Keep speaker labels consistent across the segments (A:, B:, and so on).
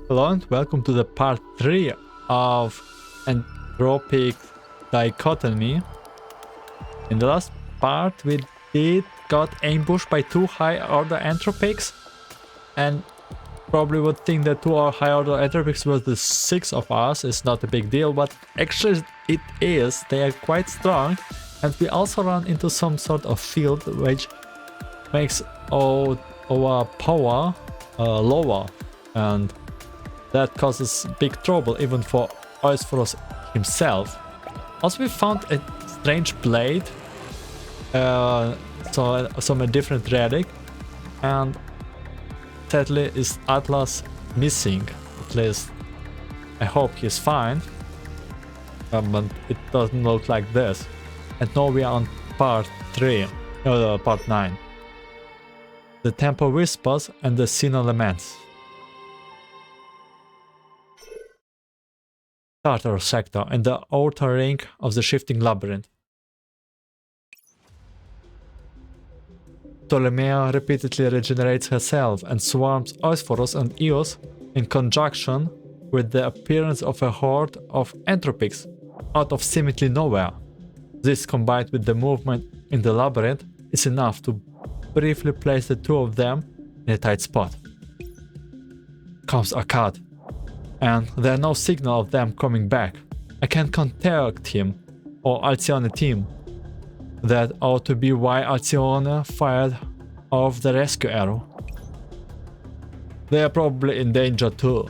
A: Hello and welcome to the part 3 of Entropic Dichotomy. In the last part we got ambushed by two high order Entropics, and probably would think that two high order Entropics was the 6 of us. It's not a big deal, but actually it is. They are quite strong, and we also run into some sort of field which makes our power lower, and that causes big trouble even for Eosphoros himself. Also, we found a strange blade, some a different relic, and sadly is Atlas missing. At least I hope he's fine, but it doesn't look like this. And now we are on part 9. The Temple Whispers and the Sinner Laments. Starter sector in the outer ring of the shifting labyrinth. Ptolemea repeatedly regenerates herself and swarms Eosphoros and Eos in conjunction with the appearance of a horde of Entropics out of seemingly nowhere. This, combined with the movement in the labyrinth, is enough to briefly place the two of them in a tight spot. Comes a cut, and there's no signal of them coming back. I can't contact him or Alcyone team. That ought to be why Alcyone fired off the rescue arrow. They are probably in danger too.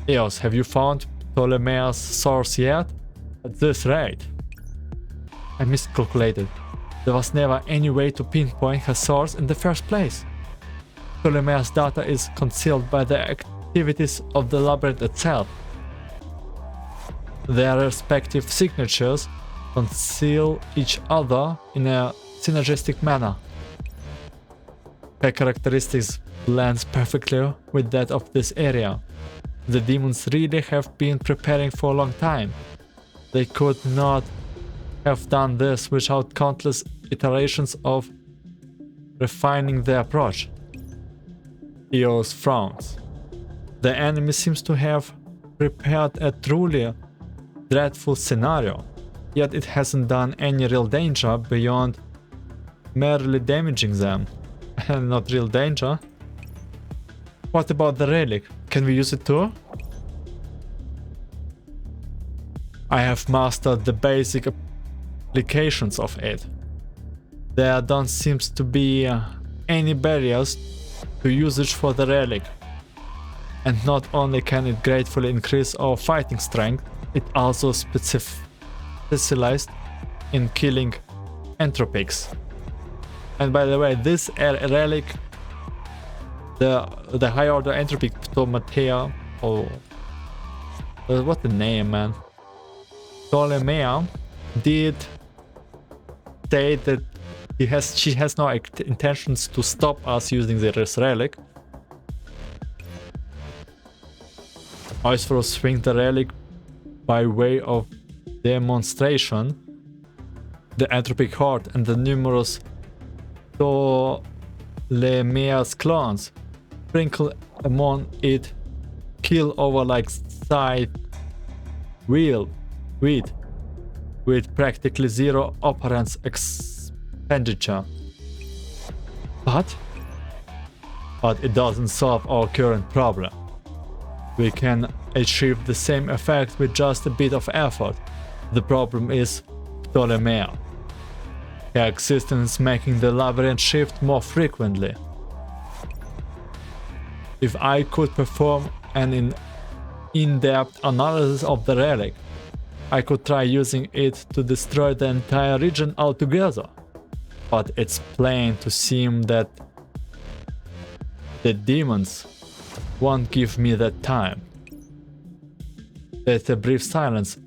A: Eos, have you found Ptolemea's source yet? At this rate. I miscalculated. There was never any way to pinpoint her source in the first place. Ptolemea's data is concealed by the activities of the labyrinth itself. Their respective signatures conceal each other in a synergistic manner. Her characteristics blends perfectly with that of this area. The demons really have been preparing for a long time. They could not have done this without countless iterations of refining their approach. Eos frowns. The enemy seems to have prepared a truly dreadful scenario, yet it hasn't done any real danger beyond merely damaging them. And not real danger. What about the relic? Can we use it too? I have mastered the basic applications of it. There don't seem to be any barriers to usage for the relic. And not only can it greatly increase our fighting strength, it also specialized in killing Entropics. And by the way, this relic, the high order Entropic Ptolemea, what the name, man? Ptolemea did say that she has no intentions to stop us using this relic. Eosphoros swings the relic by way of demonstration. The Entropic horde and the numerous Ptolemea's clones sprinkle among it, kill over like side wheel with practically zero operance expenditure. But it doesn't solve our current problem. We can achieve the same effect with just a bit of effort. The problem is Ptolemea. Her existence making the labyrinth shift more frequently. If I could perform an in-depth analysis of the relic, I could try using it to destroy the entire region altogether. But it's plain to seem that the demons won't give me that time. There's a brief silence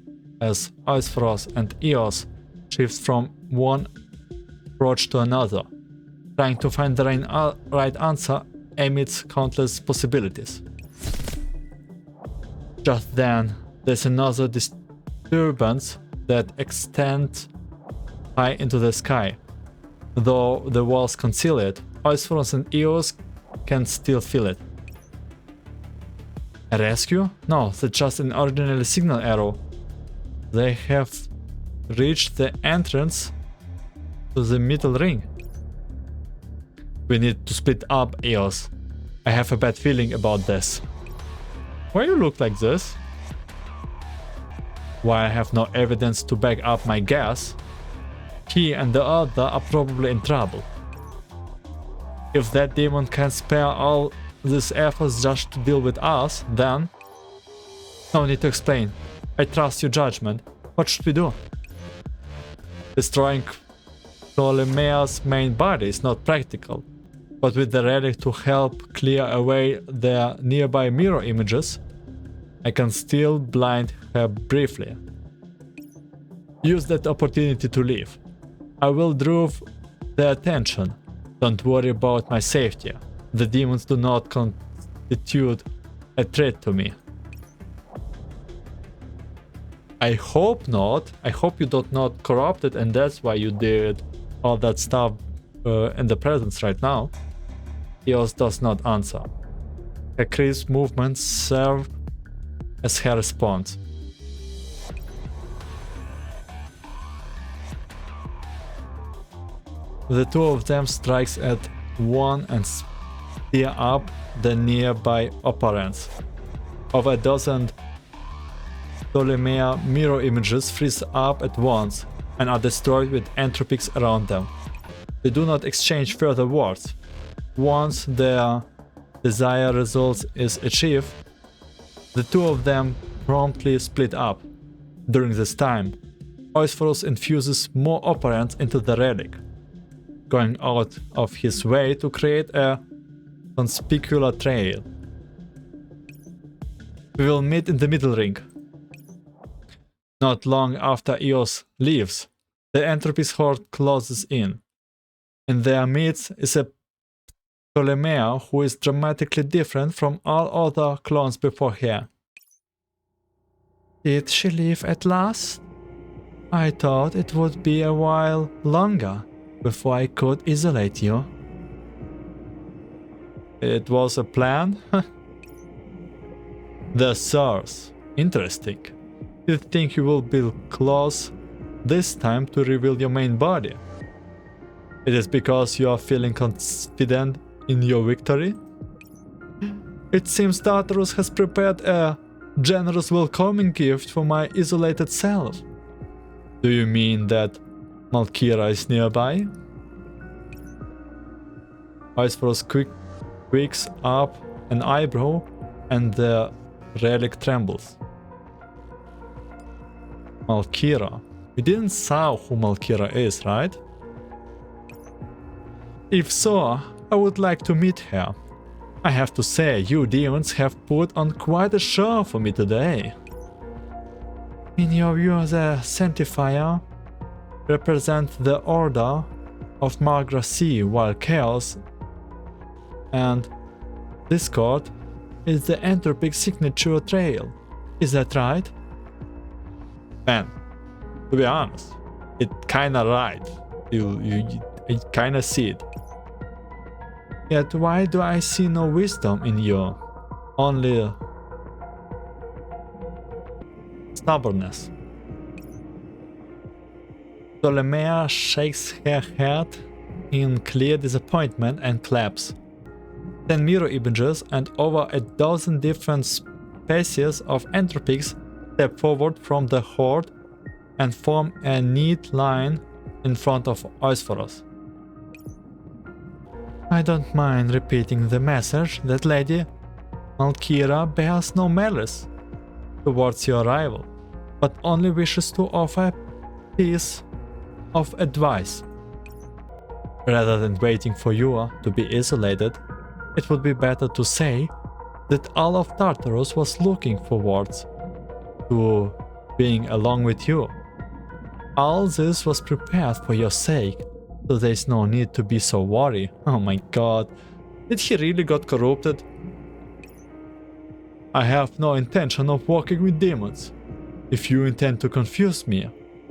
A: as Eosphoros and Eos shifts from one approach to another, trying to find the right answer amidst countless possibilities. Just then, there's another disturbance that extends high into the sky. Though the walls conceal it, Eosphoros and Eos can still feel it. A rescue? No, that's just an ordinary signal arrow. They have reached the entrance to the middle ring. We need to split up, Eos. I have a bad feeling about this. Why you look like this? Why I have no evidence to back up my guess? He and the other are probably in trouble. If that demon can spare all these efforts just to deal with us, then... No need to explain. I trust your judgment. What should we do? Destroying Ptolemaeus' main body is not practical, but with the relic to help clear away the nearby mirror images, I can still blind her briefly. Use that opportunity to leave. I will draw their attention. Don't worry about my safety. The demons do not constitute a threat to me. I hope not. I hope you don't not corrupted and that's why you did all that stuff in the presence right now. Eos does not answer. Her crisp movements serve as her response. The two of them strikes at one and steer up the nearby operants. Over a dozen Ptolemaea mirror images freeze up at once and are destroyed with entropics around them. They do not exchange further words. Once their desired result is achieved, the two of them promptly split up. During this time, Eosphoros infuses more operants into the relic, going out of his way to create a conspicuous trail. We will meet in the middle ring. Not long after Eos leaves, the Entropy's horde closes in. In their midst is a Ptolemaea who is dramatically different from all other clones before her. Did she leave at last? I thought it would be a while longer before I could isolate you. It was a plan? The source. Interesting. You think you will be close this time to reveal your main body? It is because you are feeling confident in your victory? It seems Tartarus has prepared a generous welcoming gift for my isolated self. Do you mean that Malkira is nearby? Eosphoros quicks up an eyebrow and the relic trembles. Malkira. We didn't say who Malkira is, right? If so, I would like to meet her. I have to say, you demons have put on quite a show for me today. In your view, the Sanctifier represents the order of Margracy, while Chaos and Discord is the Entropic signature trail. Is that right? Man, to be honest, it kinda right. You kinda see it. Yet why do I see no wisdom in you? Only stubbornness. Ptolemaea shakes her head in clear disappointment and claps. 10 mirror images and over a dozen different species of entropics step forward from the horde and form a neat line in front of Eosphoros. I don't mind repeating the message that Lady Malkira bears no malice towards your rival, but only wishes to offer a piece of advice. Rather than waiting for you to be isolated, it would be better to say that all of Tartarus was looking forward to being along with you. All this was prepared for your sake, so there's no need to be so worried. Oh my god, did he really got corrupted? I have no intention of working with demons. If you intend to confuse me,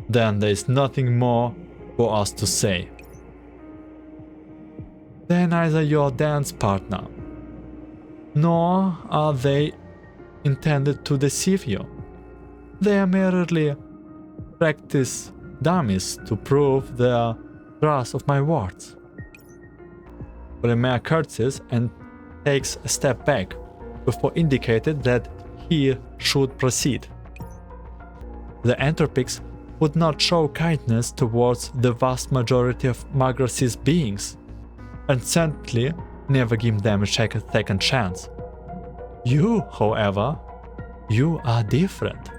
A: then there is nothing more for us to say. They're neither your dance partner, nor are they intended to deceive you. They are merely practice dummies to prove the truth of my words. Ptolemaios curtsies and takes a step back before indicating that he should proceed. The Entropics would not show kindness towards the vast majority of Magros's beings, and certainly never give them a second chance. You, however, you are different.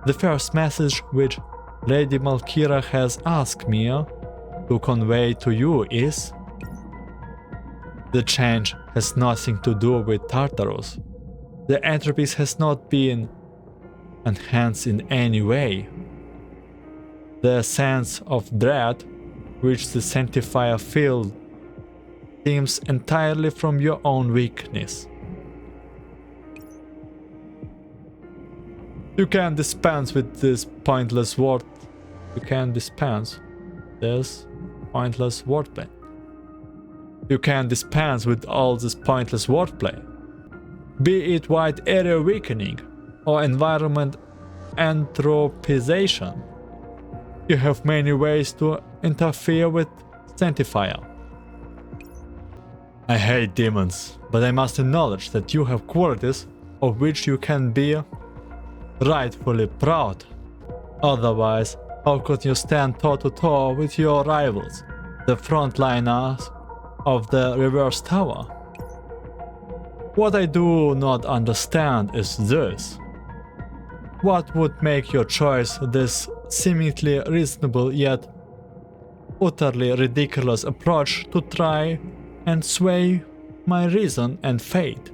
A: The first message which Lady Malkira has asked me to convey to you is: the change has nothing to do with Tartarus. The Entropics has not been enhanced in any way. The sense of dread which the Sanctifier feel stems entirely from your own weakness. You can dispense with this pointless word. You can dispense this pointless wordplay. You can dispense with all this pointless wordplay. Be it wide area weakening or environment entropization. You have many ways to interfere with Sanctifier. I hate demons, but I must acknowledge that you have qualities of which you can be rightfully proud. Otherwise, how could you stand toe-to-toe with your rivals, the frontliners of the Reverse Tower? What I do not understand is this. What would make your choice this seemingly reasonable yet utterly ridiculous approach to try and sway my reason and fate?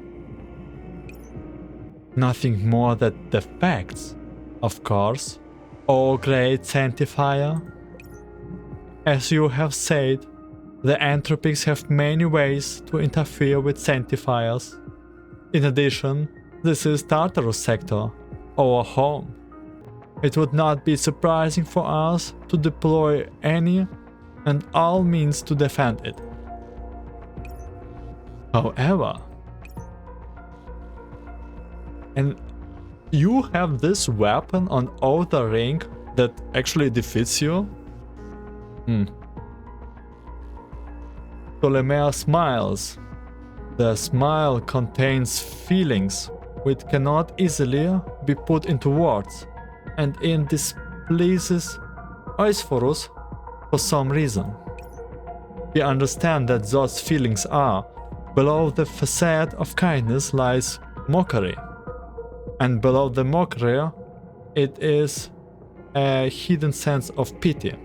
A: Nothing more than the facts, of course, O Great Sanctifier. As you have said, the Entropics have many ways to interfere with Sanctifiers. In addition, this is Tartarus sector, our home. It would not be surprising for us to deploy any and all means to defend it. However, and you have this weapon on outer ring that actually defeats you? Ptolemaios smiles. The smile contains feelings which cannot easily be put into words, and it displeases Eosphoros for some reason. We understand that those feelings are, below the facade of kindness lies mockery, and below the mockery it is a hidden sense of pity.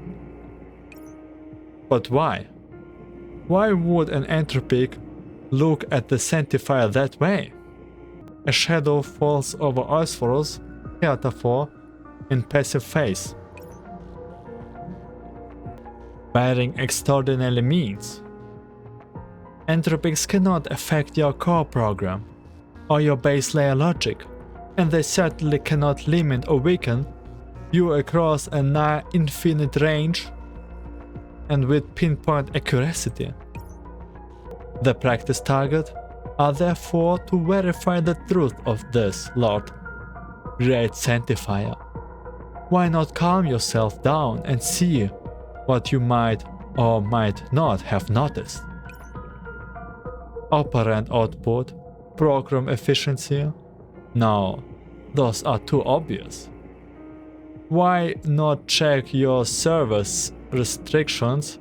A: But why? Why would an Entropic look at the Sanctifier that way? A shadow falls over Eosphoros' heretofore impassive face. Bearing extraordinary means. Entropics cannot affect your core program or your base layer logic, and they certainly cannot limit or weaken you across a nigh infinite range and with pinpoint accuracy. The practice target are therefore to verify the truth of this, Lord Great Sanctifier. Why not calm yourself down and see what you might or might not have noticed? Operand output, program efficiency? No, those are too obvious. Why not check your service restrictions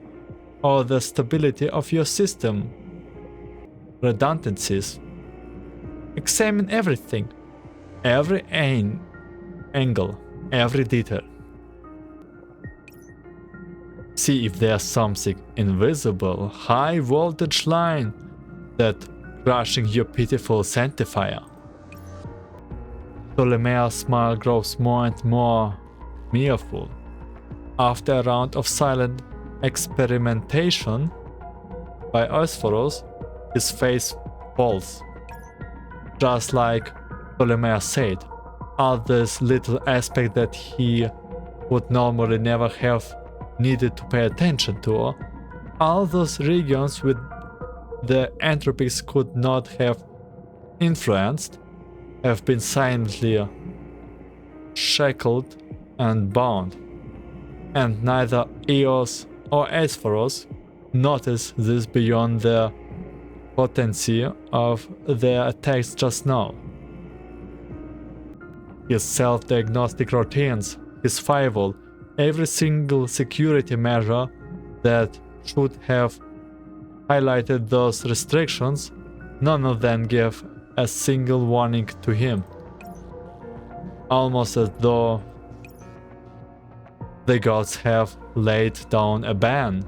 A: or the stability of your system? Redundancies. Examine everything, every angle, every detail. See if there's something invisible, high voltage line that crushing your pitiful Sanctifier. Ptolemaios' smile grows more and more mirthful. After a round of silent experimentation by Eosphoros, his face falls. Just like Ptolemaios said, all these little aspects that he would normally never have needed to pay attention to, all those regions with the Entropics could not have influenced, have been silently shackled and bound, and neither Eos or Eosphoros notice this beyond the potency of their attacks just now. His self-diagnostic routines, his firewall, every single security measure that should have highlighted those restrictions, none of them give a single warning to him. Almost as though the gods have laid down a ban.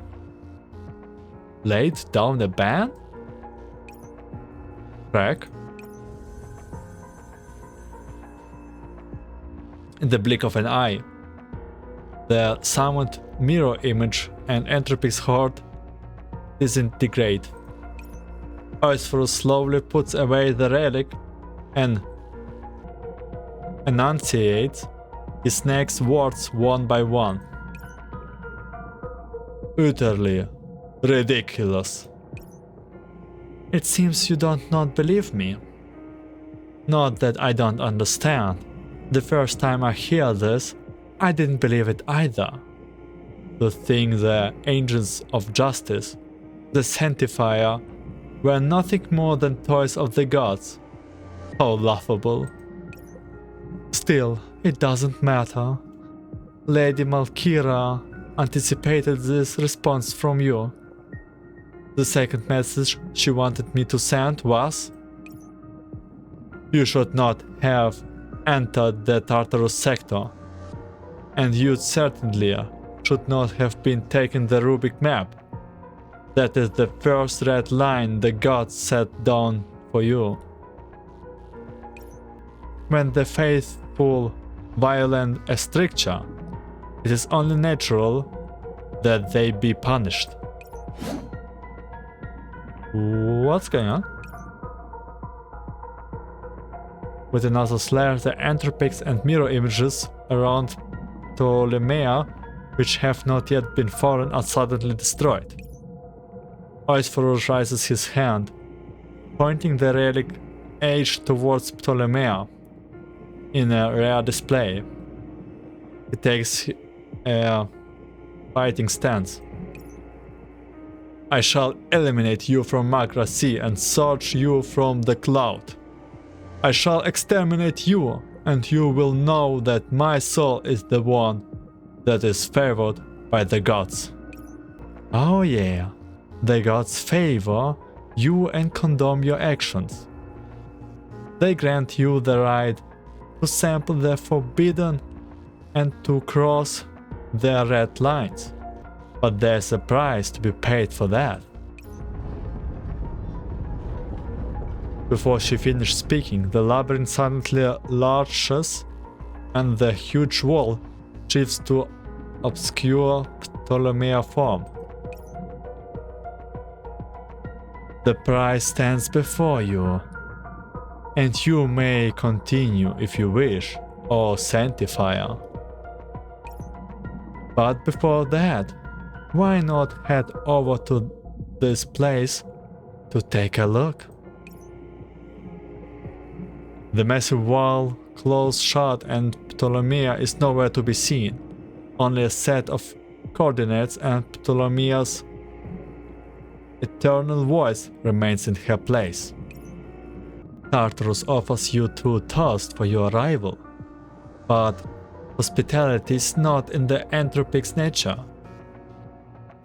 A: Laid down a ban? Crack. In the blink of an eye, the summoned mirror image and Entropic's heart disintegrate. Eosphoros slowly puts away the relic and enunciates his next words one by one. Utterly ridiculous. It seems you don't not believe me. Not that I don't understand. The first time I hear this, I didn't believe it either. To think the agents of justice, the Sanctifier, were nothing more than toys of the gods. How laughable. Still, it doesn't matter. Lady Malkira anticipated this response from you. The second message she wanted me to send was: you should not have entered the Tartarus sector, and you certainly should not have been taken the Rubik map. That is the first red line the gods set down for you. When the faithful violate a stricture, it is only natural that they be punished. What's going on? With another slur, the entropics and mirror images around Ptolemea, which have not yet been fallen, are suddenly destroyed. Eosphoros raises his hand, pointing the relic age towards Ptolemea in a rare display. He takes a fighting stance. I shall eliminate you from Magra Sea and search you from the cloud. I shall exterminate you, and you will know that my soul is the one that is favored by the gods. Oh yeah, the gods favor you and condone your actions. They grant you the right to sample the forbidden and to cross their red lines. But there's a price to be paid for that. Before she finished speaking, the labyrinth suddenly lurches and the huge wall shifts to obscure Ptolemea form. The prize stands before you, and you may continue if you wish, O Sanctifier. But before that, why not head over to this place to take a look? The massive wall closed shut and Ptolemea is nowhere to be seen. Only a set of coordinates and Ptolemea's eternal voice remains in her place. Tartarus offers you 2 toasts for your arrival, but hospitality is not in the Entropic's nature.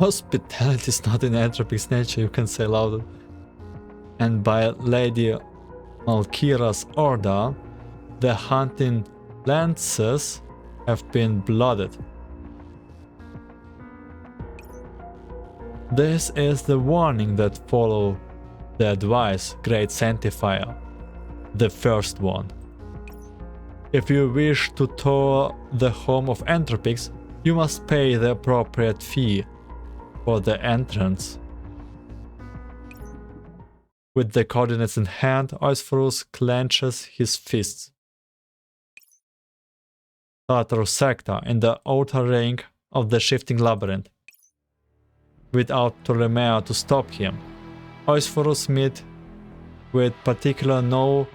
A: Hospitality is not in Entropic's nature, you can say louder. And by Lady Malkira's order, the hunting lances have been blooded. This is the warning that follows the advice, Great Sanctifier, the first one. If you wish to tour the home of Entropics, you must pay the appropriate fee for the entrance. With the coordinates in hand, Eosphoros clenches his fists. Tartarus sector in the outer ring of the shifting labyrinth. Without Ptolemea to stop him, Eosphoros meet with particular no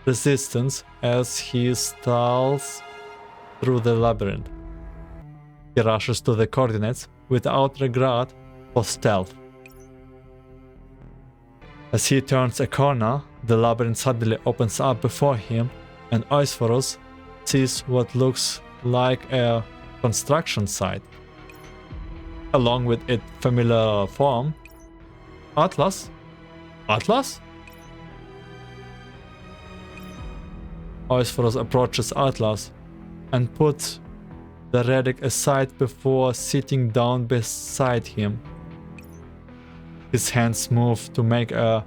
A: resistance as he stalls through the labyrinth. He rushes to the coordinates without regard for stealth. As he turns a corner, the labyrinth suddenly opens up before him, and Eosphoros sees what looks like a construction site. Along with its familiar form, Atlas? Atlas? Eosphoros approaches Atlas and puts the relic aside before sitting down beside him. His hands move to make a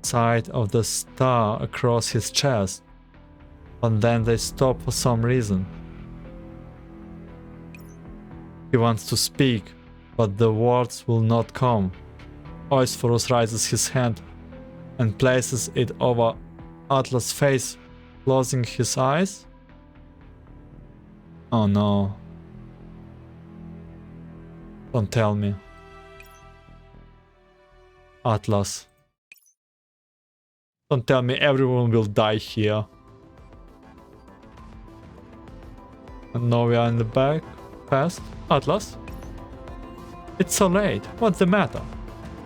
A: side of the star across his chest, but then they stop for some reason. He wants to speak, but the words will not come. Eosphoros raises his hand and places it over Atlas' face, closing his eyes. Oh no. Don't tell me. Atlas. Don't tell me everyone will die here. And now we are in the back. Past. Atlas? It's so late. What's the matter?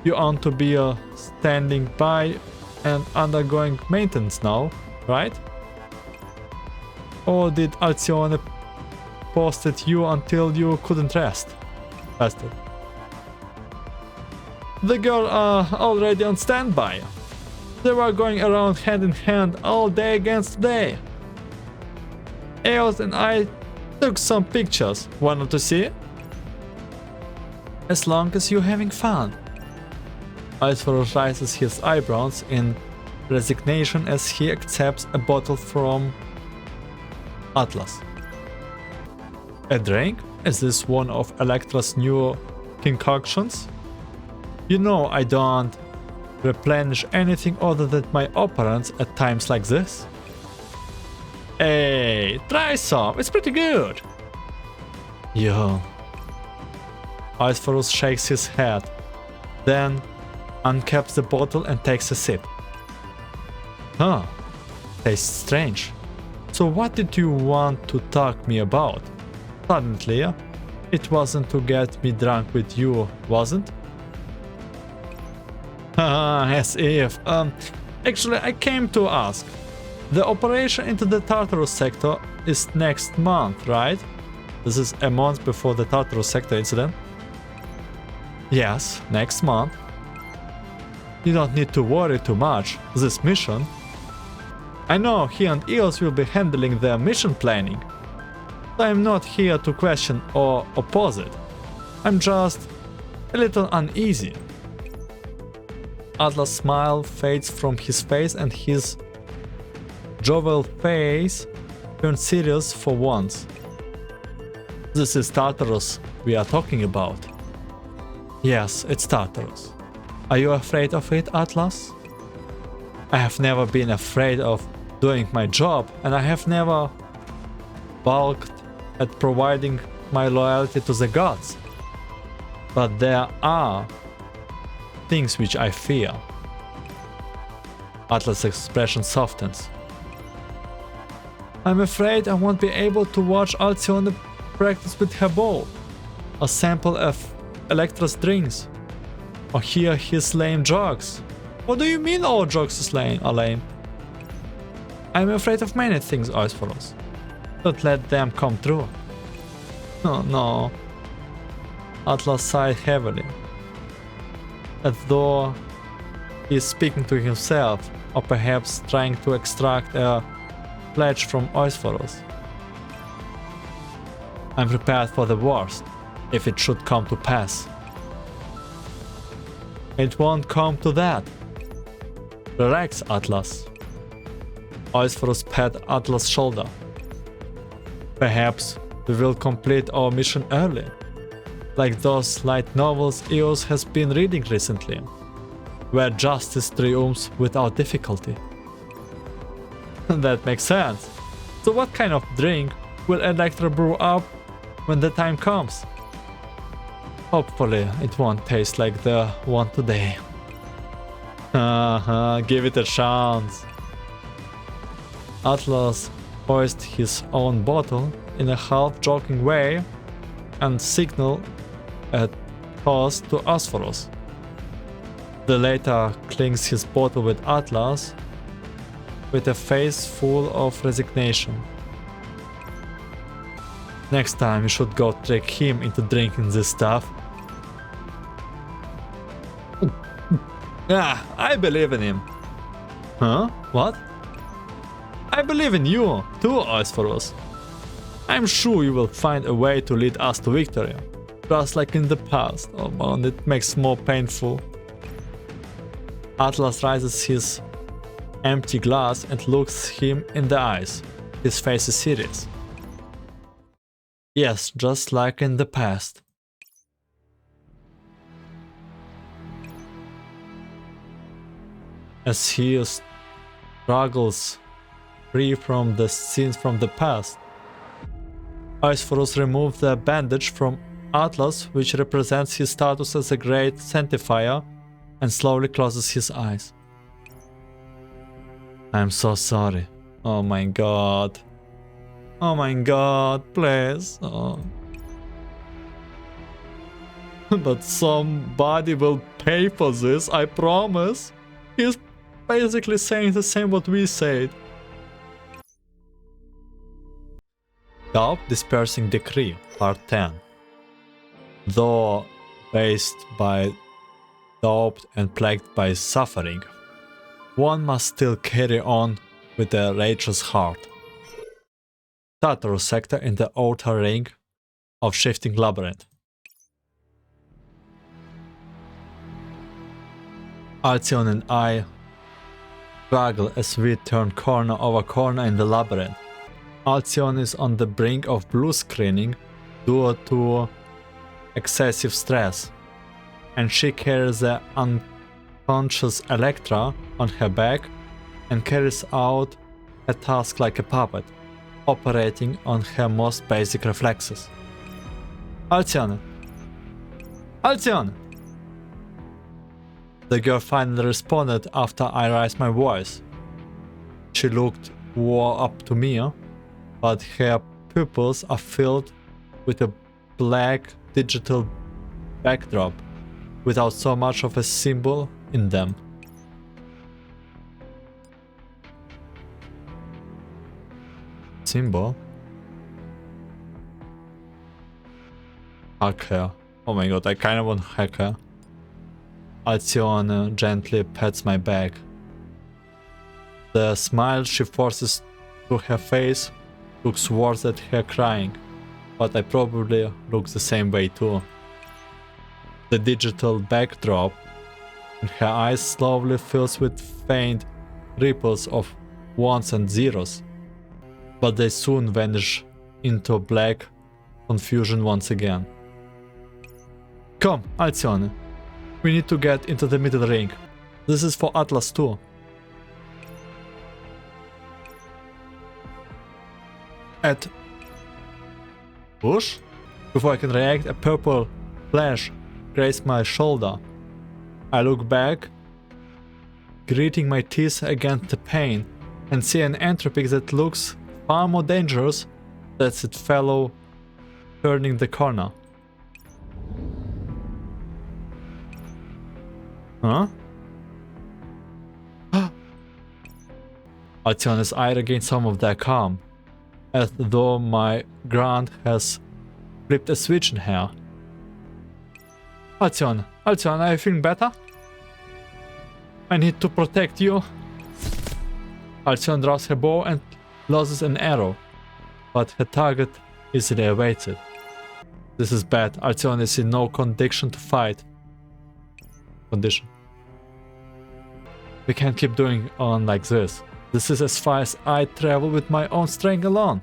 A: You aren't to be standing by and undergoing maintenance now, right? Or did Alcione posted you until you couldn't rest? Bastard. The girl are already on standby. They were going around hand in hand all day against day. Eos and I took some pictures. Wanted to see? As long as you're having fun. Eosphoros raises his eyebrows in resignation as he accepts a bottle from Atlas. A drink? Is this one of Electra's new concoctions? You know I don't replenish anything other than my operants at times like this. Hey, try some, it's pretty good. Yo. Eosphoros shakes his head, then uncaps the bottle and takes a sip. Huh, tastes strange. So what did you want to talk me about? Suddenly, it wasn't to get me drunk with you, wasn't? Haha, as if. Actually, I came to ask. The operation into the Tartarus sector is next month, right? This is a month before the Tartarus sector incident. Yes, next month. You don't need to worry too much. This mission. I know he and Eos will be handling their mission planning. I am not here to question or oppose it. I'm just a little uneasy. Atlas' smile fades from his face and his jovial face turns serious for once. This is Tartarus we are talking about. Yes, it's Tartarus. Are you afraid of it, Atlas? I have never been afraid of doing my job, and I have never balked at providing my loyalty to the gods. But there are things which I fear. Atlas' expression softens. I'm afraid I won't be able to watch Alcione practice with her bow, or sample of Electra's drinks, or hear his lame jokes. What do you mean all jokes are lame? I'm afraid of many things, Eosphoros. Don't let them come true. Oh no. Atlas sighed heavily, as though he is speaking to himself, or perhaps trying to extract a pledge from Eosphoros. I'm prepared for the worst, if it should come to pass. It won't come to that. Relax, Atlas. Eosphoros pat Atlas' shoulder. Perhaps we will complete our mission early, like those light novels Eos has been reading recently, where justice triumphs without difficulty. That makes sense. So what kind of drink will Electra brew up when the time comes? Hopefully it won't taste like the one today. Give it a chance. Atlas hoists his own bottle in a half-joking way and signals a toast to Eosphoros. The latter clings his bottle with Atlas with a face full of resignation. Next time you should go trick him into drinking this stuff. I believe in him. Huh? What? I believe in you too, Eosphoros. I'm sure you will find a way to lead us to victory. Just like in the past. Oh man, it makes more painful. Atlas raises his empty glass and looks him in the eyes. His face is serious. Yes, just like in the past. As he struggles free from the scenes from the past, Eosphoros removes the bandage from Atlas, which represents his status as a Great Sanctifier, and slowly closes his eyes. I'm so sorry. Oh my god. Oh my god, please. Oh. But somebody will pay for this, I promise. He's basically saying the same what we said. Doubt-Dispersing Decree, Part 10. Though based by doubt and plagued by suffering, one must still carry on with a righteous heart. Tartarus sector in the outer ring of shifting labyrinth. Alcyon and I struggle as we turn corner over corner in the labyrinth. Alcyon is on the brink of blue screening due to excessive stress, and she carries the unconscious Electra on her back and carries out her task like a puppet, operating on her most basic reflexes. Alcyon! Alcyon! The girl finally responded after I raised my voice. She looked war up to me, but her pupils are filled with a black digital backdrop without so much of a symbol in them. Symbol? Hack her. Oh my god, I kinda want to hack her. Alcyon gently pats my back. The smile she forces to her face looks worse at her crying, but I probably look the same way too. The digital backdrop in her eyes slowly fills with faint ripples of ones and zeros, but they soon vanish into black confusion once again. Come, Alcyon. We need to get into the middle ring. This is for Atlas too. At push? Before I can react, a purple flash grazed my shoulder. I look back, gritting my teeth against the pain, and see an Entropic that looks far more dangerous than its fellow turning the corner. Huh? Alcyon's eye regained some of their calm, as though my grunt has flipped a switch in her. Alcyon, are you feeling better? I need to protect you. Alcyon draws her bow and loses an arrow, but her target easily awaits it. This is bad. Alcyon is in no condition to fight. We can't keep doing on like this. This is as far as I travel with my own strength alone.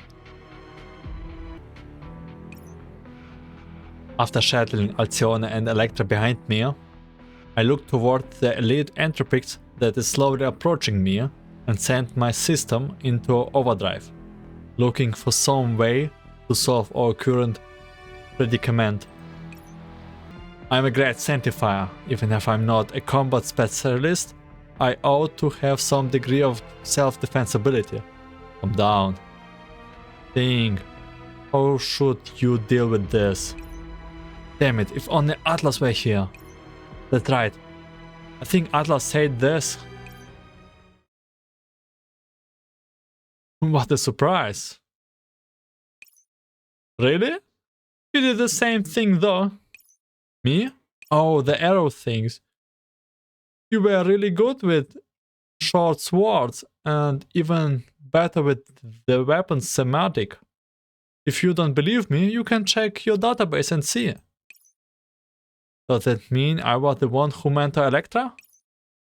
A: After shuttling Alcyon and Electra behind me, I look toward the elite Entropics that is slowly approaching me and send my system into overdrive, looking for some way to solve our current predicament. I'm a Great Sanctifier. Even if I'm not a combat specialist, I ought to have some degree of self-defense ability. Calm down. Think. How should you deal with this? Damn it, if only Atlas were here. That's right. I think Atlas said this. What a surprise. Really? You did the same thing though. Me? Oh, the arrow things. You were really good with short swords and even better with the weapons semantic. If you don't believe me, you can check your database and see. Does that mean I was the one who mentored Electra?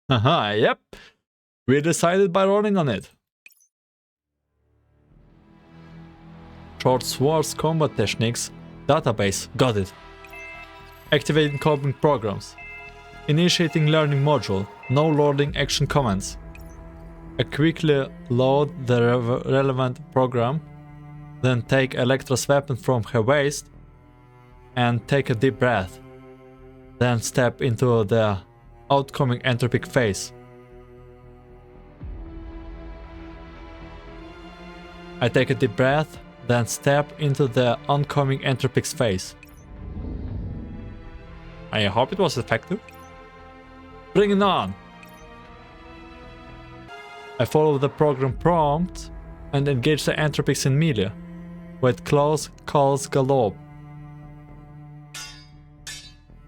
A: Haha, yep. We decided by rolling on it. Short swords combat techniques. Database. Got it. Activating coping programs. Initiating learning module. No loading action commands. I quickly load the relevant program. Then take Electra's weapon from her waist. And take a deep breath. Then step into the outcoming entropic phase. I take a deep breath, then step into the oncoming entropic phase. I hope it was effective. Bring it on! I follow the program prompt and engage the entropics in melee, with close calls galore.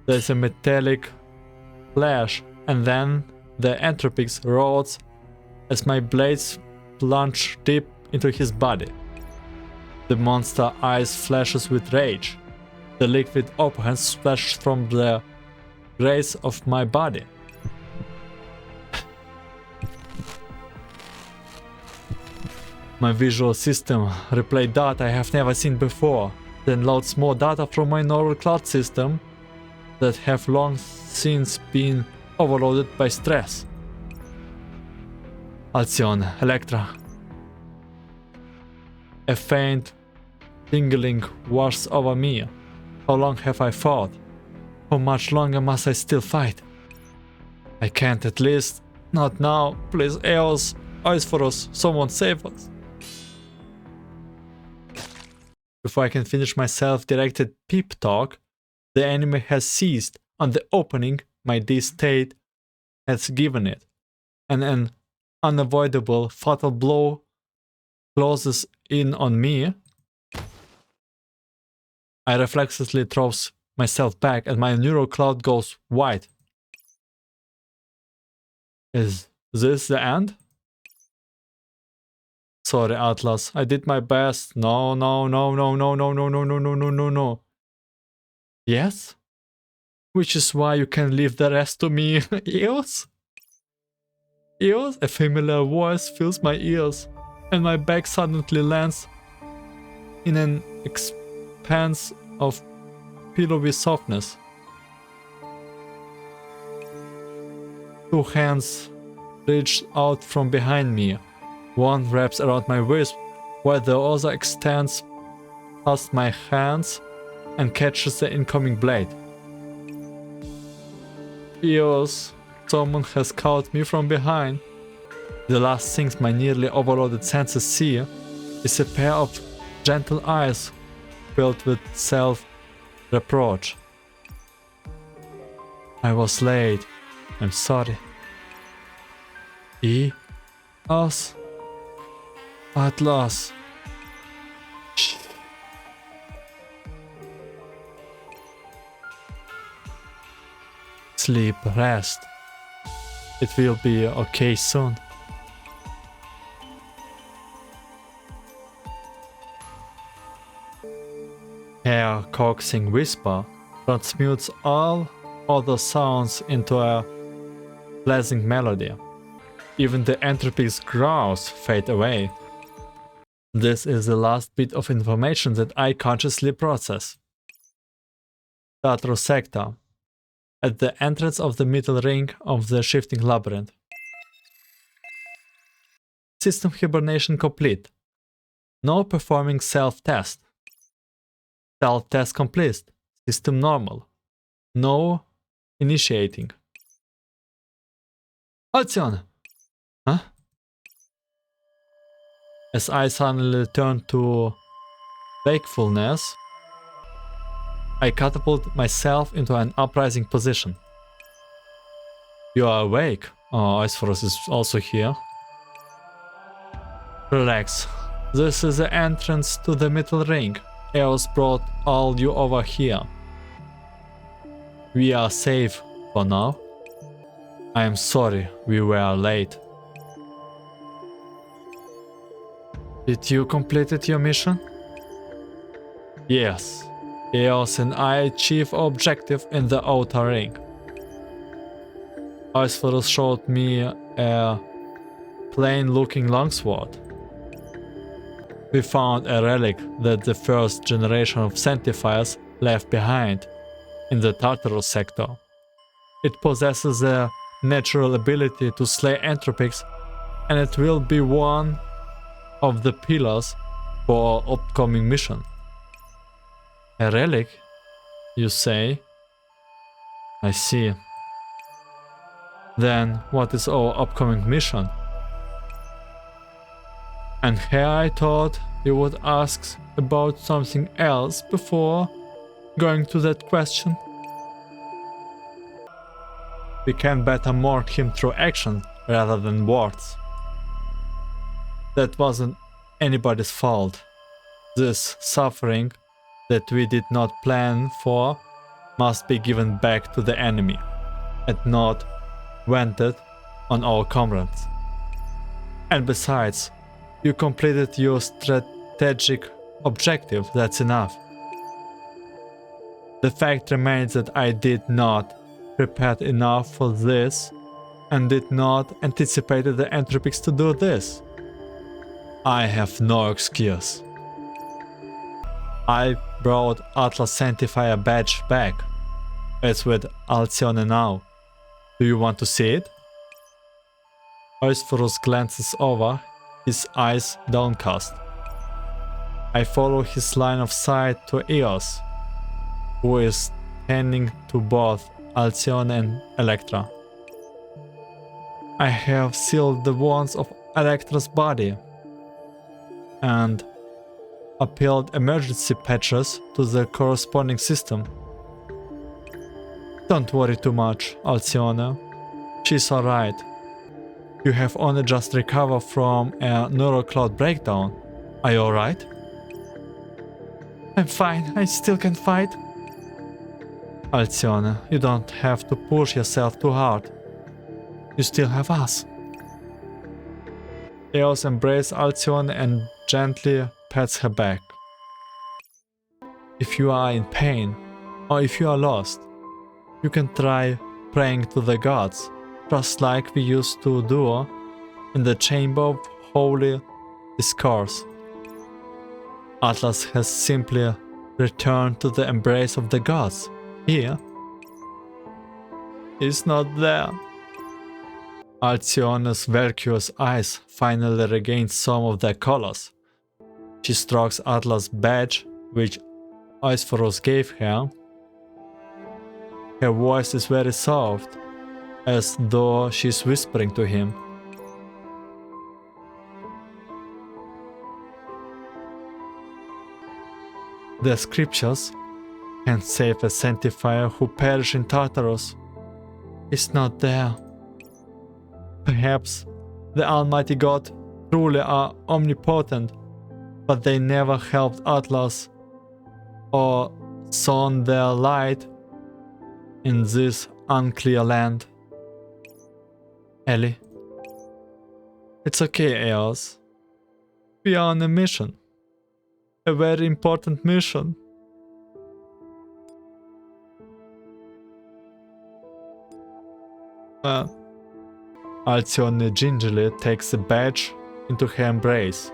A: There's a metallic flash, and then the entropics roars as my blades plunge deep into his body. The monster eyes flashes with rage. The liquid opponent splashes from the grace of my body. My visual system replays data I have never seen before, then loads more data from my neural cloud system that have long since been overloaded by stress. Alcyon, Electra. A faint tingling washes over me. How long have I fought? How much longer must I still fight? I can't, at least not now. Please, Eosphoros, someone save us. Before I can finish my self-directed peep talk, the enemy has seized on the opening my D-state has given it, and an unavoidable fatal blow closes in on me. I reflexively throw myself back and my neural cloud goes white. Is this the end? Sorry, Atlas. I did my best. No. Yes? Which is why you can leave the rest to me, Eos? Eos? A familiar voice fills my ears, and my back suddenly lands in an expanse of pillowy softness. Two hands reach out from behind me. One wraps around my wrist, while the other extends past my hands and catches the incoming blade. Eos, someone has caught me from behind. The last things my nearly overloaded senses see is a pair of gentle eyes filled with self-reproach. I was late. I'm sorry. Eos? Atlas. Shh. Sleep, rest. It will be okay soon. Her coaxing whisper transmutes all other sounds into a pleasant melody. Even the entropy's growls fade away. This is the last bit of information that I consciously process. Teatro Sector. At the entrance of the middle ring of the shifting labyrinth. System hibernation complete. No performing self-test. Self-test complete. System normal. No initiating. Alcyon! Huh? As I suddenly returned to wakefulness, I catapult myself into an uprising position. You are awake. Oh, Eosphoros is also here. Relax. This is the entrance to the middle ring. Eos brought all you over here. We are safe for now. I am sorry we were late. Did you complete your mission? Yes. Eos and I achieved our objective in the outer ring. Eosphoros showed me a plain-looking longsword. We found a relic that the first generation of Sanctifiers left behind in the Tartarus sector. It possesses a natural ability to slay Entropics, and it will be one of the pillars for our upcoming mission. A relic, you say? I see. Then what is our upcoming mission? And here I thought you would ask about something else before going to that question. We can better mock him through action rather than words. That wasn't anybody's fault. This suffering that we did not plan for must be given back to the enemy and not vented on our comrades. And besides, you completed your strategic objective, that's enough. The fact remains that I did not prepare enough for this and did not anticipate the Entropics to do this. I have no excuse. I brought Atlas Sanctifier badge back. It's with Alcyone now. Do you want to see it? Eosphoros glances over, his eyes downcast. I follow his line of sight to Eos, who is tending to both Alcyone and Electra. I have sealed the wounds of Electra's body and applied emergency patches to the corresponding system. Don't worry too much, Alcyone. She's alright. You have only just recovered from a neural cloud breakdown. Are you alright? I'm fine, I still can fight. Alcyone, you don't have to push yourself too hard. You still have us. Eos embraces Alcyone and gently pats her back. If you are in pain, or if you are lost, you can try praying to the gods, just like we used to do in the Chamber of Holy Discourse. Atlas has simply returned to the embrace of the gods. Here, he's not there. Alcyone's vacuous eyes finally regain some of their colors. She strokes Atlas' badge, which Eosphoros gave her. Her voice is very soft, as though she's whispering to him. The scriptures can save a Sanctifier who perished in Tartarus. It's not there. Perhaps the Almighty God truly are omnipotent, but they never helped Atlas or shone their light in this unclear land. Ellie. It's okay, Eos. We are on a mission. A very important mission. Alcyone gingerly takes the badge into her embrace,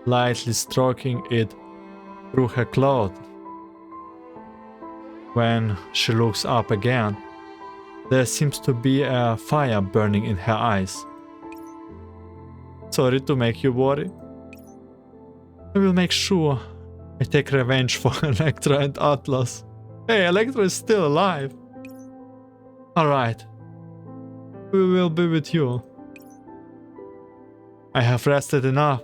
A: lightly stroking it through her cloth. When she looks up again, there seems to be a fire burning in her eyes. Sorry to make you worry. I will make sure I take revenge for Electra and Atlas. Hey, Electra is still alive. Alright. We will be with you. I have rested enough.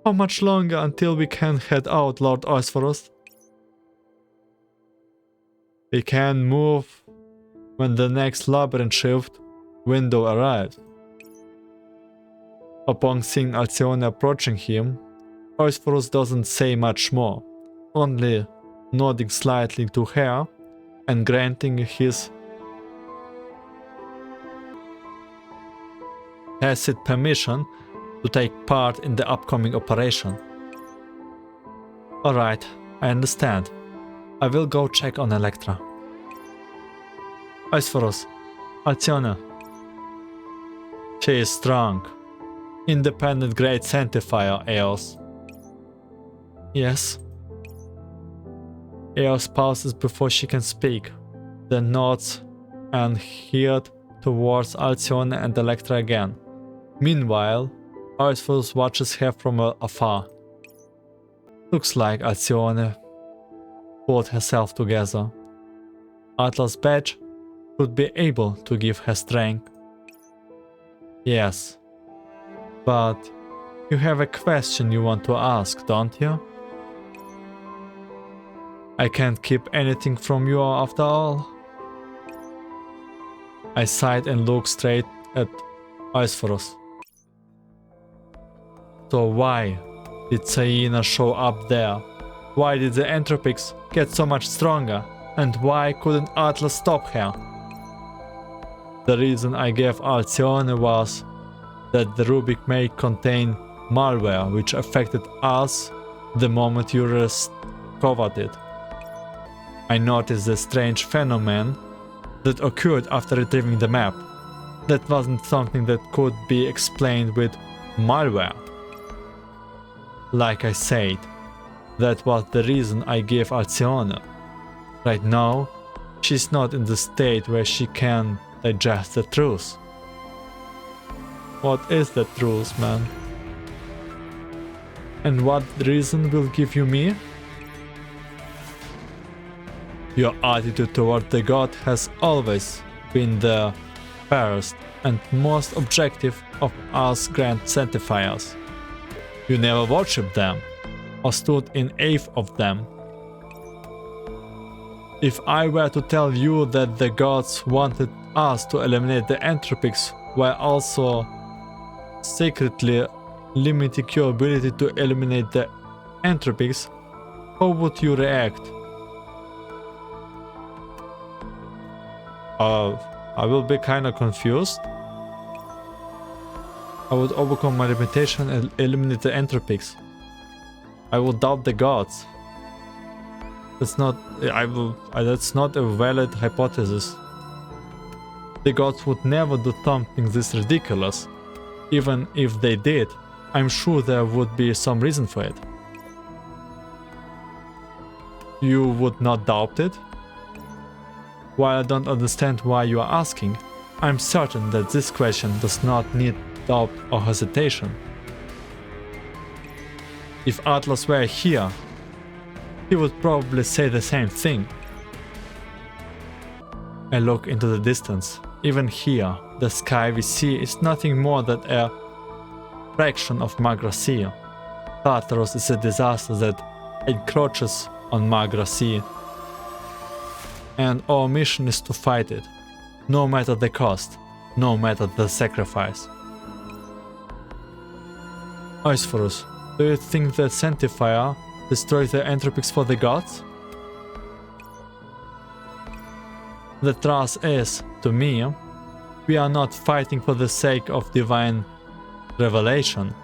A: How much longer until we can head out, Lord Eosphoros? We can move when the next labyrinth shift window arrives. Upon seeing Alcyone approaching him, Eosphoros doesn't say much more, only nodding slightly to her and granting his tacit permission to take part in the upcoming operation. Alright, I understand. I will go check on Electra. Eosphoros, Alcyone. She is strong. Independent Great Sanctifier, Eos. Yes. Eos pauses before she can speak, then nods and heads towards Alcyone and Electra again. Meanwhile, Eosphoros watches her from afar. Looks like Alcyone pulled herself together. Atlas' badge would be able to give her strength. Yes. But you have a question you want to ask, don't you? I can't keep anything from you after all. I sighed and looked straight at Eosphoros. So why did Saina show up there? Why did the Entropics get so much stronger? And why couldn't Atlas stop her? The reason I gave Alcyone was that the Rubik may contain malware which affected us the moment you discovered it. I noticed the strange phenomenon that occurred after retrieving the map. That wasn't something that could be explained with malware. Like I said, that was the reason I gave Alcyone. Right now, she's not in the state where she can digest the truth. What is the truth, man? And what reason will give you me? Your attitude toward the god has always been the fairest and most objective of us Great Sanctifiers. You never worshipped them, or stood in awe of them. If I were to tell you that the gods wanted us to eliminate the Entropics while also secretly limiting your ability to eliminate the Entropics, how would you react? I will be kinda confused. I would overcome my limitation and eliminate the Entropics. I will doubt the gods. That's not a valid hypothesis. The gods would never do something this ridiculous. Even if they did, I'm sure there would be some reason for it. You would not doubt it? While I don't understand why you are asking, I'm certain that this question does not need doubt or hesitation. If Atlas were here, he would probably say the same thing. I look into the distance. Even here, the sky we see is nothing more than a fraction of Magra Sea. Tartaros is a disaster that encroaches on Magra Sea. And our mission is to fight it, no matter the cost, no matter the sacrifice. Eosphoros, do you think that Sanctifier destroys the Entropics for the gods? The truth is, to me, we are not fighting for the sake of divine revelation.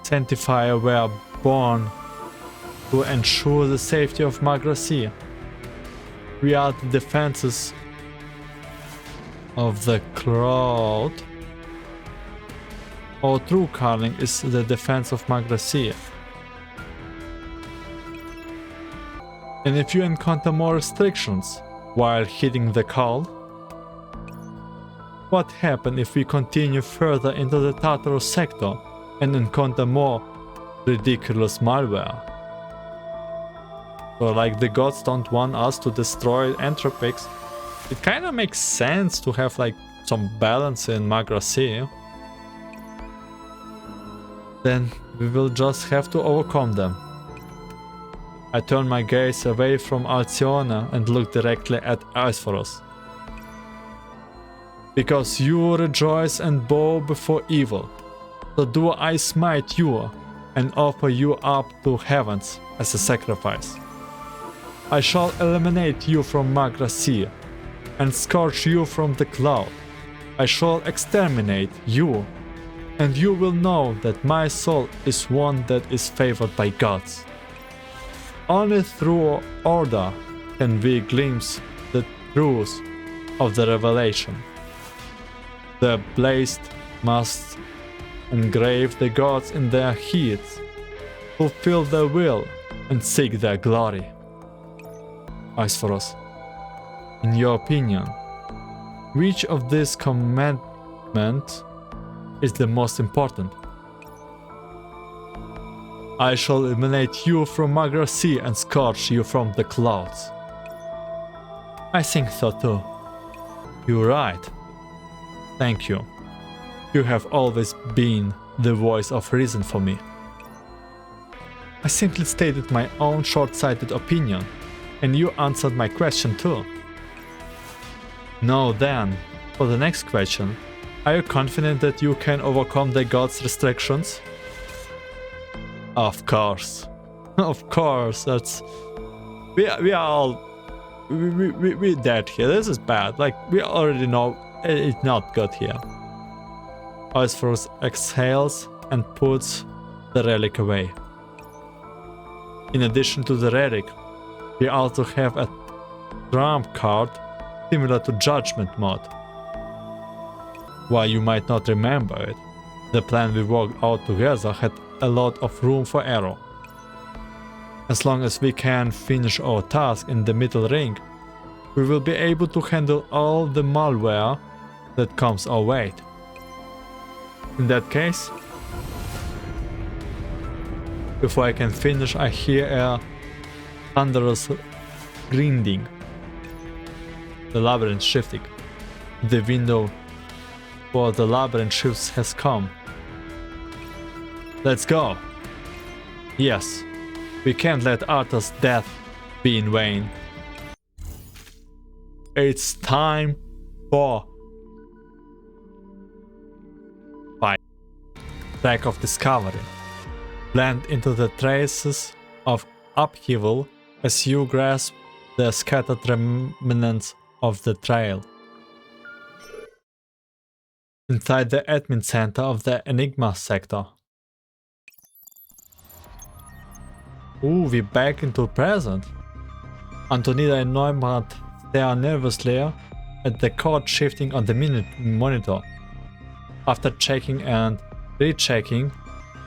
A: Sanctifier were born to ensure the safety of Magra Sea. We are the defenses of the crowd. Our true calling is the defense of Magra Sea. And if you encounter more restrictions while hitting the call, what happens if we continue further into the Tartaros sector and encounter more ridiculous malware? So like the gods don't want us to destroy Entropics. It kinda makes sense to have like some balance in Magra Sea. Then we will just have to overcome them. I turn my gaze away from Alcyone and look directly at Eosphoros. Because you rejoice and bow before evil, so do I smite you and offer you up to heavens as a sacrifice. I shall eliminate you from Magra Sea and scourge you from the cloud. I shall exterminate you, and you will know that my soul is one that is favored by gods. Only through order can we glimpse the truth of the revelation. The blessed must engrave the gods in their hearts, fulfill their will, and seek their glory. Eosphoros, in your opinion, which of these commandments is the most important? I shall eliminate you from Magra Sea and scourge you from the clouds. I think so too. You're right. Thank you. You have always been the voice of reason for me. I simply stated my own short-sighted opinion, and you answered my question too. Now then, for the next question, are you confident that you can overcome the gods' restrictions? Of course. Of course, that's... We are all... We're dead here, this is bad, like, we already know it's not good here. Eosphoros exhales and puts the relic away. In addition to the relic, we also have a trump card similar to Judgment Mode. While you might not remember it, the plan we worked out together had a lot of room for error. As long as we can finish our task in the middle ring, we will be able to handle all the malware that comes our way. In that case, before I can finish, I hear a thunderous grinding. The labyrinth shifting. The window for the labyrinth shifts has come. Let's go. Yes, we can't let Arthur's death be in vain. It's time for fight. Track of discovery. Blend into the traces of upheaval as you grasp the scattered remnants of the trail. Inside the admin center of the Enigma sector. Ooh, we're back into present. Antonida and Neumann stare nervously at the code shifting on the monitor. After checking and rechecking,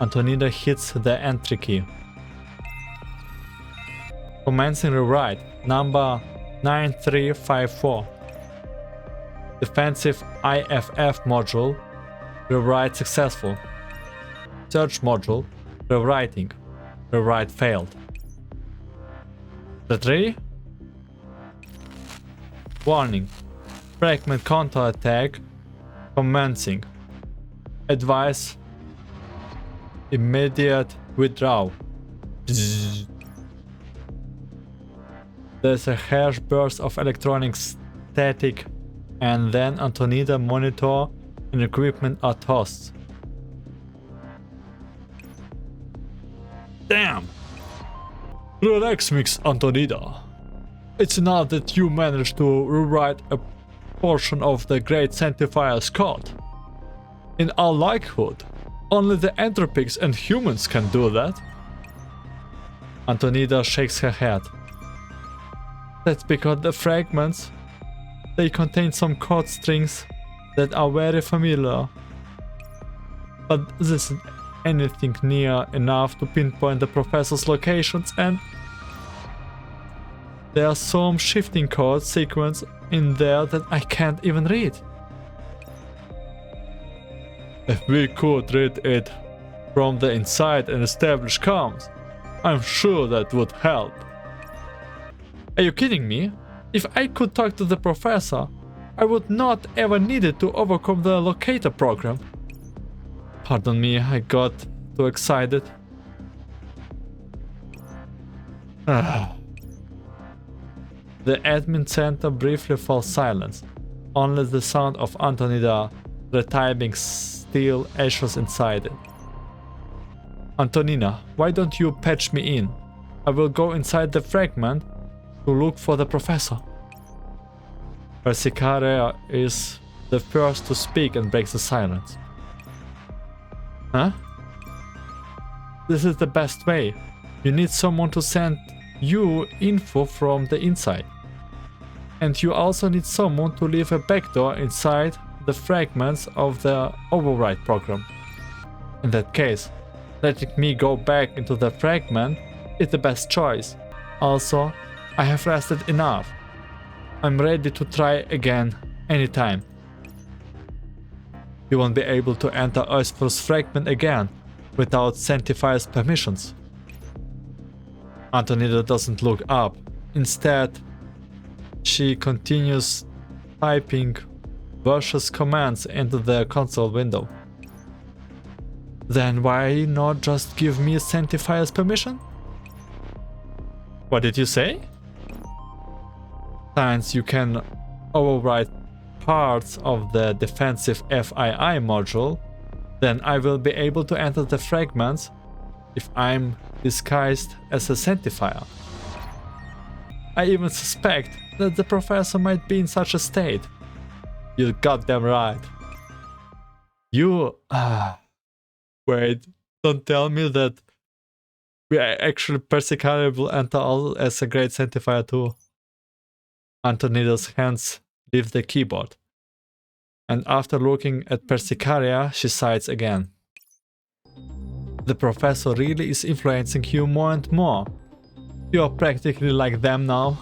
A: Antonida hits the entry key. Commencing rewrite, number 9354. Defensive IFF module, rewrite successful. Search module, rewriting. Rewrite failed. That ready? Warning. Fragment counterattack commencing. Advice. Immediate withdrawal. There's a harsh burst of electronic static, and then Antonida monitor and equipment are tossed. Damn! Relax, Mix Antonida. It's enough that you managed to rewrite a portion of the Great Sanctifiers code. In all likelihood, only the Entropics and humans can do that. Antonida shakes her head. That's because the fragments, they contain some code strings that are very familiar. But this isn't anything near enough to pinpoint the professor's locations, and there are some shifting code sequence in there that I can't even read. If we could read it from the inside and establish comms, I'm sure that would help. Are you kidding me? If I could talk to the professor, I would not ever needed to overcome the locator program. Pardon me, I got too excited. The admin center briefly falls silent. Only the sound of Antonida retyping still echoes inside it. Antonina, why don't you patch me in? I will go inside the fragment to look for the professor. Persicaria is the first to speak and breaks the silence. Huh? This is the best way. You need someone to send you info from the inside. And you also need someone to leave a backdoor inside the fragments of the override program. In that case, letting me go back into the fragment is the best choice. Also, I have rested enough. I'm ready to try again anytime. You won't be able to enter Eosphoros fragment again without Sanctifier's permissions. Antonida doesn't look up. Instead, she continues typing vicious commands into the console window. Then why not just give me Sanctifier's permission? What did you say? Since you can override parts of the defensive FII module, then I will be able to enter the fragments if I'm disguised as a Sanctifier. I even suspect that the professor might be in such a state. You got them right. You... Wait, don't tell me that we are actually Persicaria will enter all as a Great Sanctifier too. Antonida's hands leave the keyboard. And after looking at Persicaria, she sighs again. The professor really is influencing you more and more. You are practically like them now.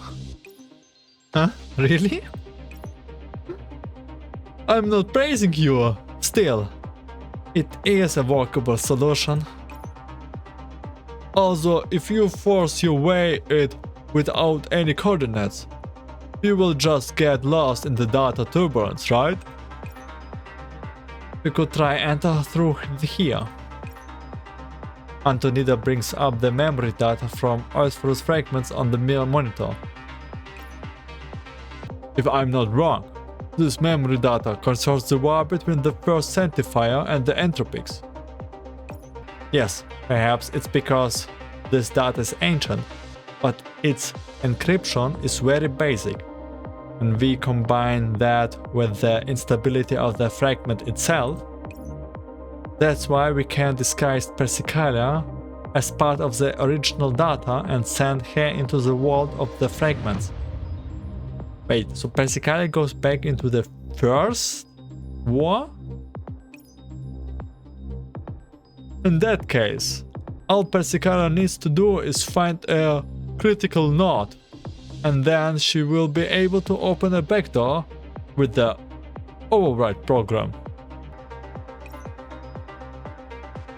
A: Huh? Really? I'm not praising you. Still, it is a workable solution. Also, if you force your way it without any coordinates, you will just get lost in the data turbulence, right? We could try enter through here. Antonida brings up the memory data from Eosphoros fragments on the mirror monitor. If I'm not wrong, this memory data concerns the war between the first Sanctifier and the Entropics. Yes, perhaps it's because this data is ancient, but its encryption is very basic. And we combine that with the instability of the fragment itself. That's why we can disguise Persicaria as part of the original data and send her into the world of the fragments. Wait, so Persicaria goes back into the first war? In that case, all Persicaria needs to do is find a critical node, and then she will be able to open a backdoor with the override program.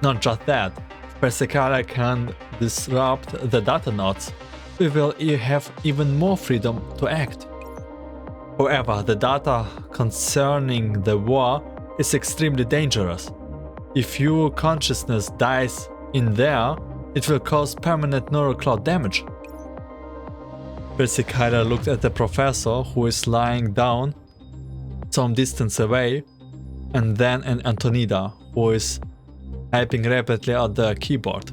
A: Not just that, if Persicaria can disrupt the data nodes, we will have even more freedom to act. However, the data concerning the war is extremely dangerous. If your consciousness dies in there, it will cause permanent neural cloud damage. Persicaria looked at the professor, who is lying down some distance away, and then at Antonida, who is typing rapidly at the keyboard.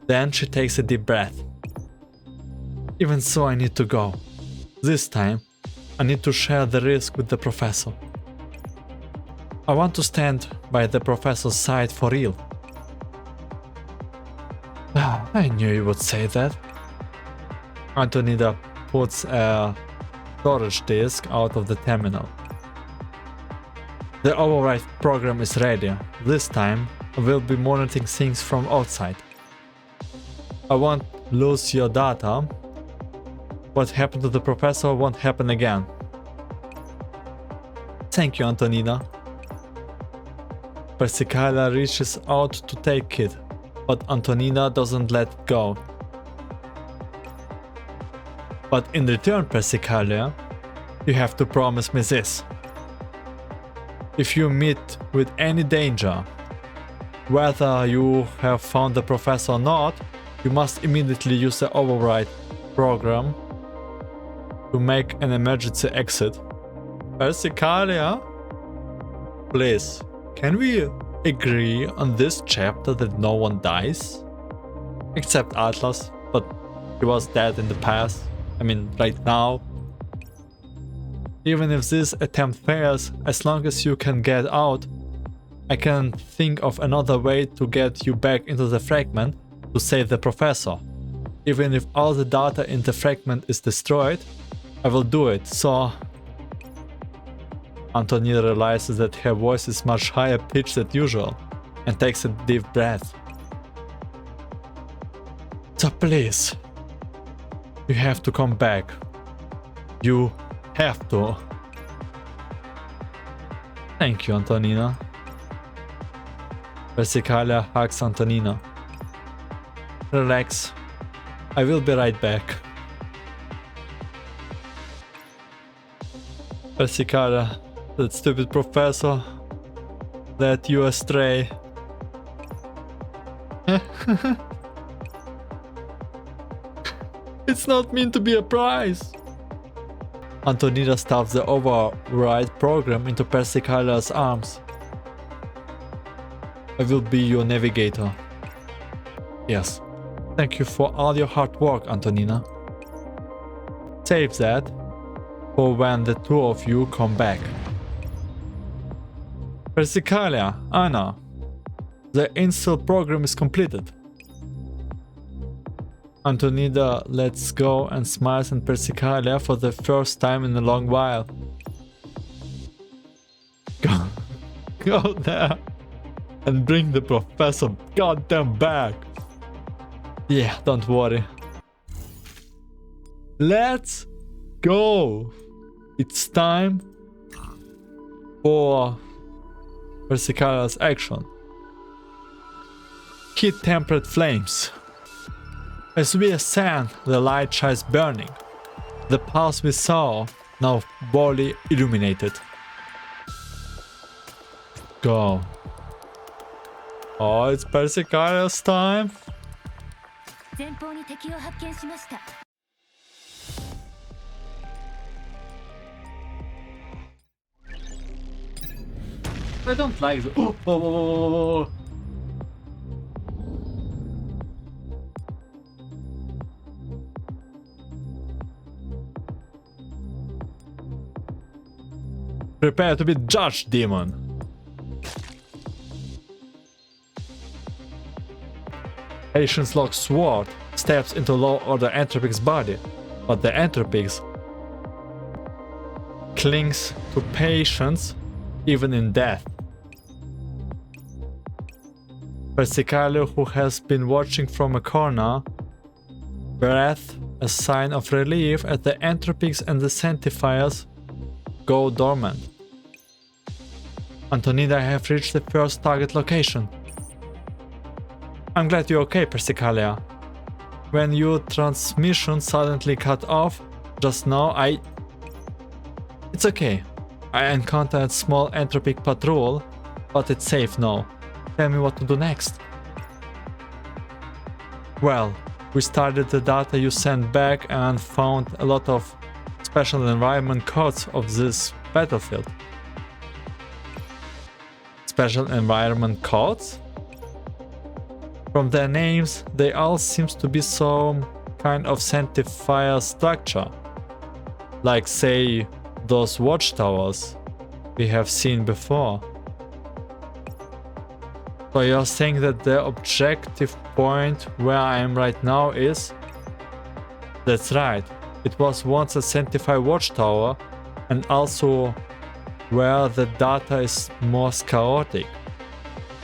A: Then she takes a deep breath. Even so, I need to go. This time, I need to share the risk with the professor. I want to stand by the professor's side for real. I knew you would say that. Antonida puts a storage disk out of the terminal. The override program is ready. This time, I will be monitoring things from outside. I won't lose your data. What happened to the professor won't happen again. Thank you, Antonina. Persicaria reaches out to take it, but Antonina doesn't let go. But in return, Persicaria, you have to promise me this. If you meet with any danger, Whether you have found the professor or not, you must immediately use the override program to make an emergency exit. Persicalia? Please, can we agree on this chapter that no one dies? Except Atlas, but he was dead in the past. I mean, right now. Even if this attempt fails, as long as you can get out, I can think of another way to get you back into the fragment to save the professor. Even if all the data in the fragment is destroyed, I will do it, so... Antonina realizes that her voice is much higher pitched than usual and takes a deep breath. So please, you have to come back. You have to. Thank you, Antonina. Persicalia hugs Antonina. Relax. I will be right back. Persicalia, that stupid professor led you astray. It's not meant to be a prize. Antonina stuffs the override program into Persicalia's arms. I will be your navigator. Yes. Thank you for all your hard work, Antonina. Save that for when the two of you come back. Persicalia, Anna. The install program is completed. Antonina lets go and smiles at Persicalia for the first time in a long while. Go there and bring the professor goddamn back. Yeah, don't worry. Let's go. It's time for Persicalia's action. Heat-tempered flames. As we ascend, the light shines burning. The path we saw now fully illuminated. Go. Oh, it's Persicalia's time. I don't like the... Oh. Prepare to be judged, demon. Patience Lock's sword steps into low order Entropic's body, but the Entropic's clings to Patience even in death. Persicalia, who has been watching from a corner, breathes a sign of relief as the Entropics and the Sanctifiers go dormant. Antonina, have reached the first target location. I'm glad you're okay, Persicalia. When your transmission suddenly cut off just now, It's okay. I encountered a small entropic patrol, but it's safe now. Tell me what to do next. Well, we studied the data you sent back and found a lot of special environment codes of this battlefield. Special environment codes? From their names, they all seem to be some kind of sanctifier structure. Like, say, those watchtowers we have seen before. So you're saying that the objective point where I am right now is... That's right. It was once a sanctified watchtower and also where the data is most chaotic.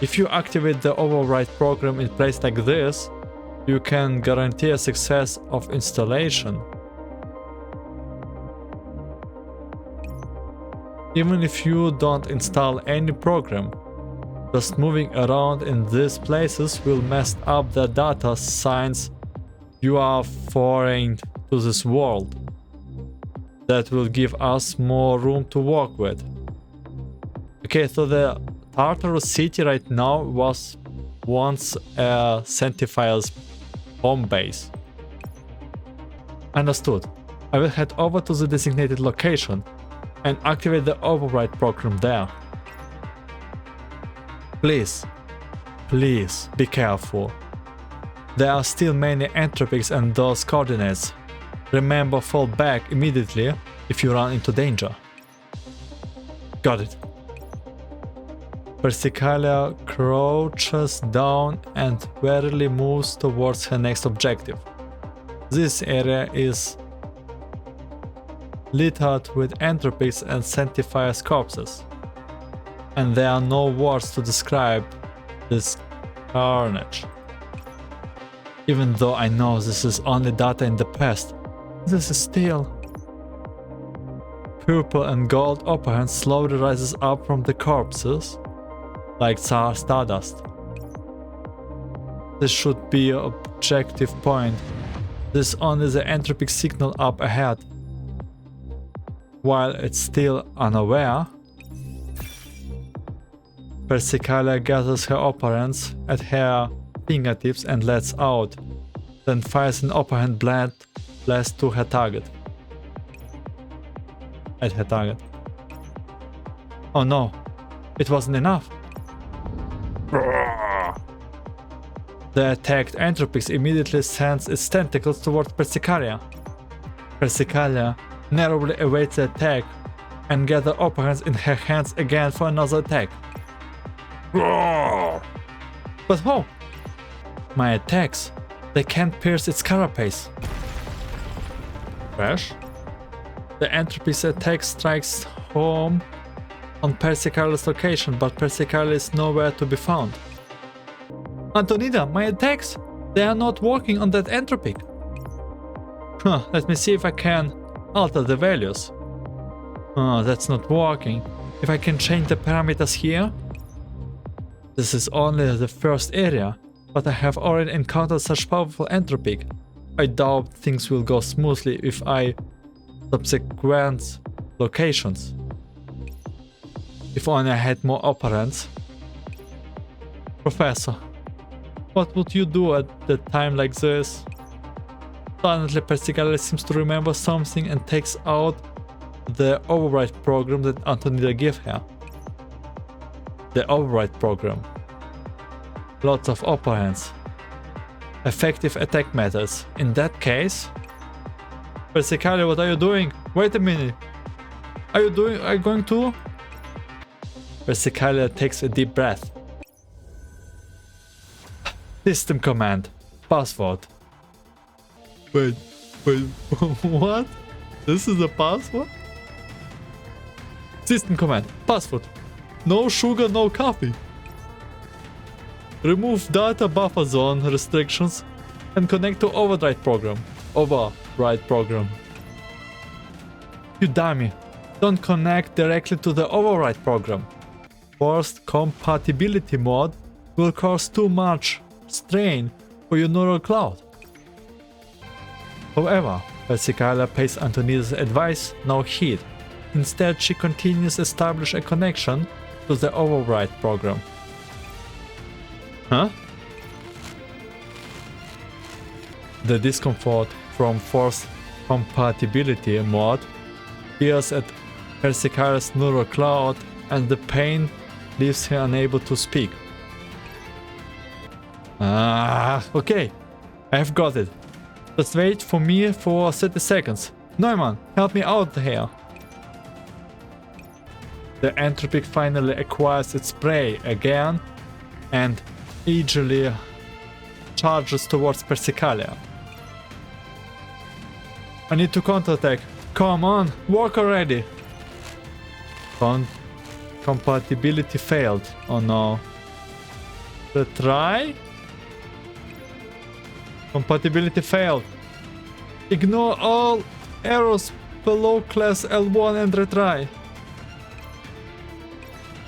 A: If you activate the override program in place like this, you can guarantee a success of installation. Even if you don't install any program, just moving around in these places will mess up the data since you are foreign to this world. That will give us more room to work with. Okay, so the Tartarus city right now was wants a Sanctifier's home base. Understood. I will head over to the designated location and activate the override program there. Please be careful. There are still many entropics and those coordinates. Remember, fall back immediately if you run into danger. Got it. Persicalia crouches down and warily moves towards her next objective. This area is littered with entropics and Sanctifiers corpses, and there are no words to describe this carnage. Even though I know this is only data in the past, this is still. Purple and gold operant slowly rises up from the corpses like Tsar Stardust. This should be an objective point. This is only the entropic signal up ahead. While it's still unaware, Persicalia gathers her operants at her fingertips and lets out, then fires an operant blast to her target. At her target. Oh no, it wasn't enough. The attacked Entropics immediately sends its tentacles towards Persicalia. Persicalia narrowly awaits the attack and gathers operants in her hands again for another attack. But how? My attacks, they can't pierce its carapace. Crash? The Entropy's attack strikes home on Persicalia's location, but Persicalia is nowhere to be found. Antonida, my attacks! They are not working on that Entropic. Let me see if I can alter the values. That's not working. If I can change the parameters here? This is only the first area, but I have already encountered such powerful Entropic. I doubt things will go smoothly if I subsequent locations. If only I had more operants. Professor, what would you do at a time like this? Suddenly Persicalia seems to remember something and takes out the override program that Antonida gave her. The override program. Lots of operants. Effective attack methods. In that case... Persicalia, what are you doing? Wait a minute. Are you going to? Persicalia takes a deep breath. System command. Password. Wait, what? This is a password? System command. Password. No sugar, no coffee. Remove data buffer zone restrictions and connect to override program. Override program. You dummy. Don't connect directly to the override program. Forced compatibility mode will cause too much strain for your neural cloud. However, Persicalia pays Antonida's advice no heed. Instead, she continues to establish a connection to the override program. Huh? The discomfort from forced compatibility mode appears at Persicalia's neural cloud, and the pain leaves her unable to speak. Okay. I've got it. Just wait for me for 30 seconds. Neumann, help me out here. The Entropic finally acquires its prey again and eagerly charges towards Persicalia. I need to counterattack. Come on, work already. Compatibility failed. Oh no. Retry? Compatibility failed. Ignore all errors below class L1 and retry.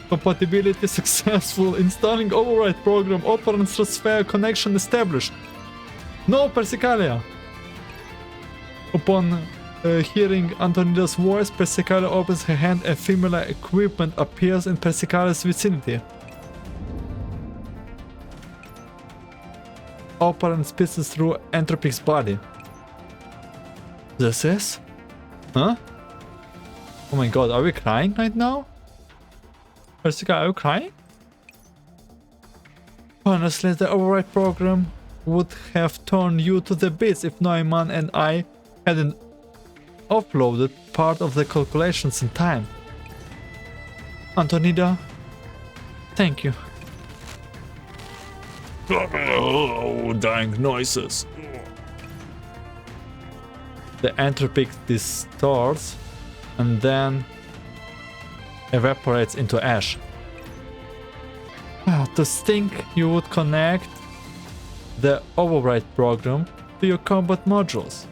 A: Compatibility successful. Installing override program. Operant transfer connection established. No, Persicalia. Upon hearing Antonida's voice, Persicalia opens her hand and familiar equipment appears in Persicalia's vicinity. operant species through Entropic's body. This is? Huh? Oh my god, are we crying right now? Jessica, are you crying? Honestly, the override program would have torn you to the bits if Neumann and I hadn't uploaded part of the calculations in time. Antonida, thank you. Oh, dying noises. The entropic distorts and then evaporates into ash. To think you would connect the override program to your combat modules.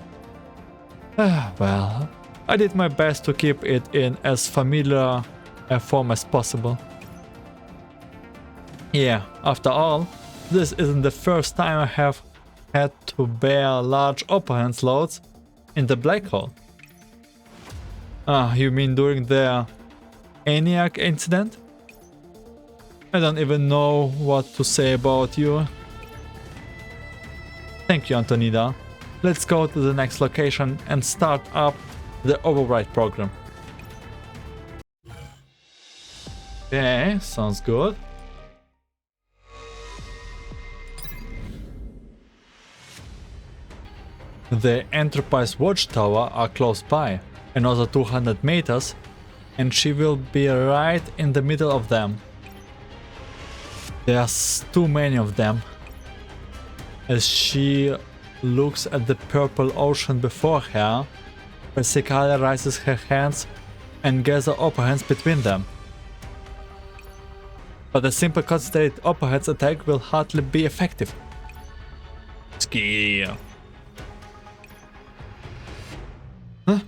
A: Well, I did my best to keep it in as familiar a form as possible. Yeah, after all, this isn't the first time I have had to bear large operance loads in the black hole. You mean during the ENIAC incident? I don't even know what to say about you. Thank you, Antonida. Let's go to the next location and start up the override program. Okay, sounds good. The Enterprise watchtower are close by, another 200 meters, and she will be right in the middle of them. There's too many of them. As she looks at the purple ocean before her, Persicalia raises her hands and gathers upper hands between them. But a simple concentrated upper hands attack will hardly be effective. Ski. Huh?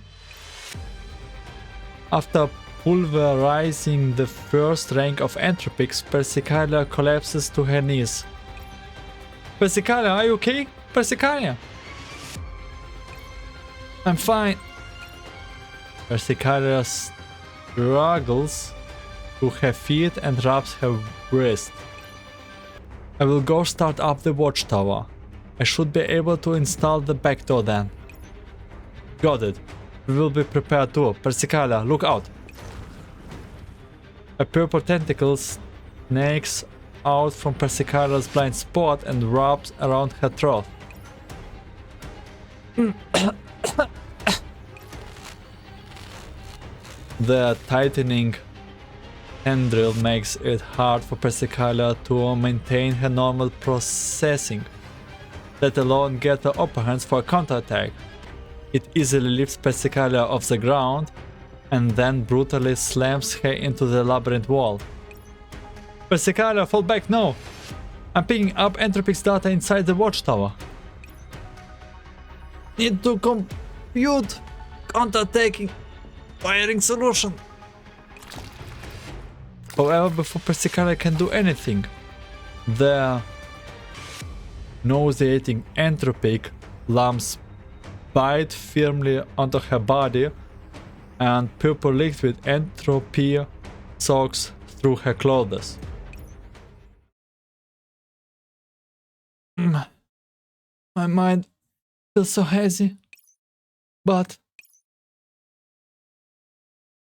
A: After pulverizing the first rank of Entropics, Persicalia collapses to her knees. Persicalia, are you okay? Persicalia! I'm fine. Persicalia struggles to her feet and rubs her wrist. I will go start up the watchtower. I should be able to install the back door then. Got it. We will be prepared too. Persicalia, look out. A purple tentacle snakes out from Persicalia's blind spot and wraps around her throat. The tightening tendril makes it hard for Persicalia to maintain her normal processing, let alone get the upper hands for a counterattack. It easily lifts Persicalia off the ground and then brutally slams her into the labyrinth wall. Persicalia, fall back, no! I'm picking up Entropic's data inside the watchtower. Need to compute counterattacking firing solution. However, before Persicalia can do anything, the nauseating entropic lumps bite firmly onto her body and purple liquid entropy soaks through her clothes. My mind feels so hazy, but...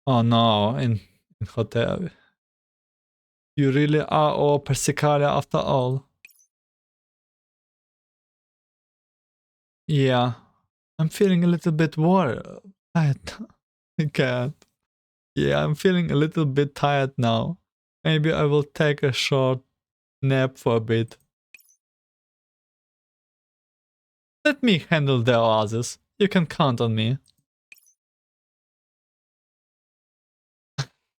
A: Oh no, in hotel. You really are all Persicalia after all. Yeah, I'm feeling a little bit worried. I can't. Yeah, I'm feeling a little bit tired now. Maybe I will take a short nap for a bit. Let me handle the oasis. You can count on me.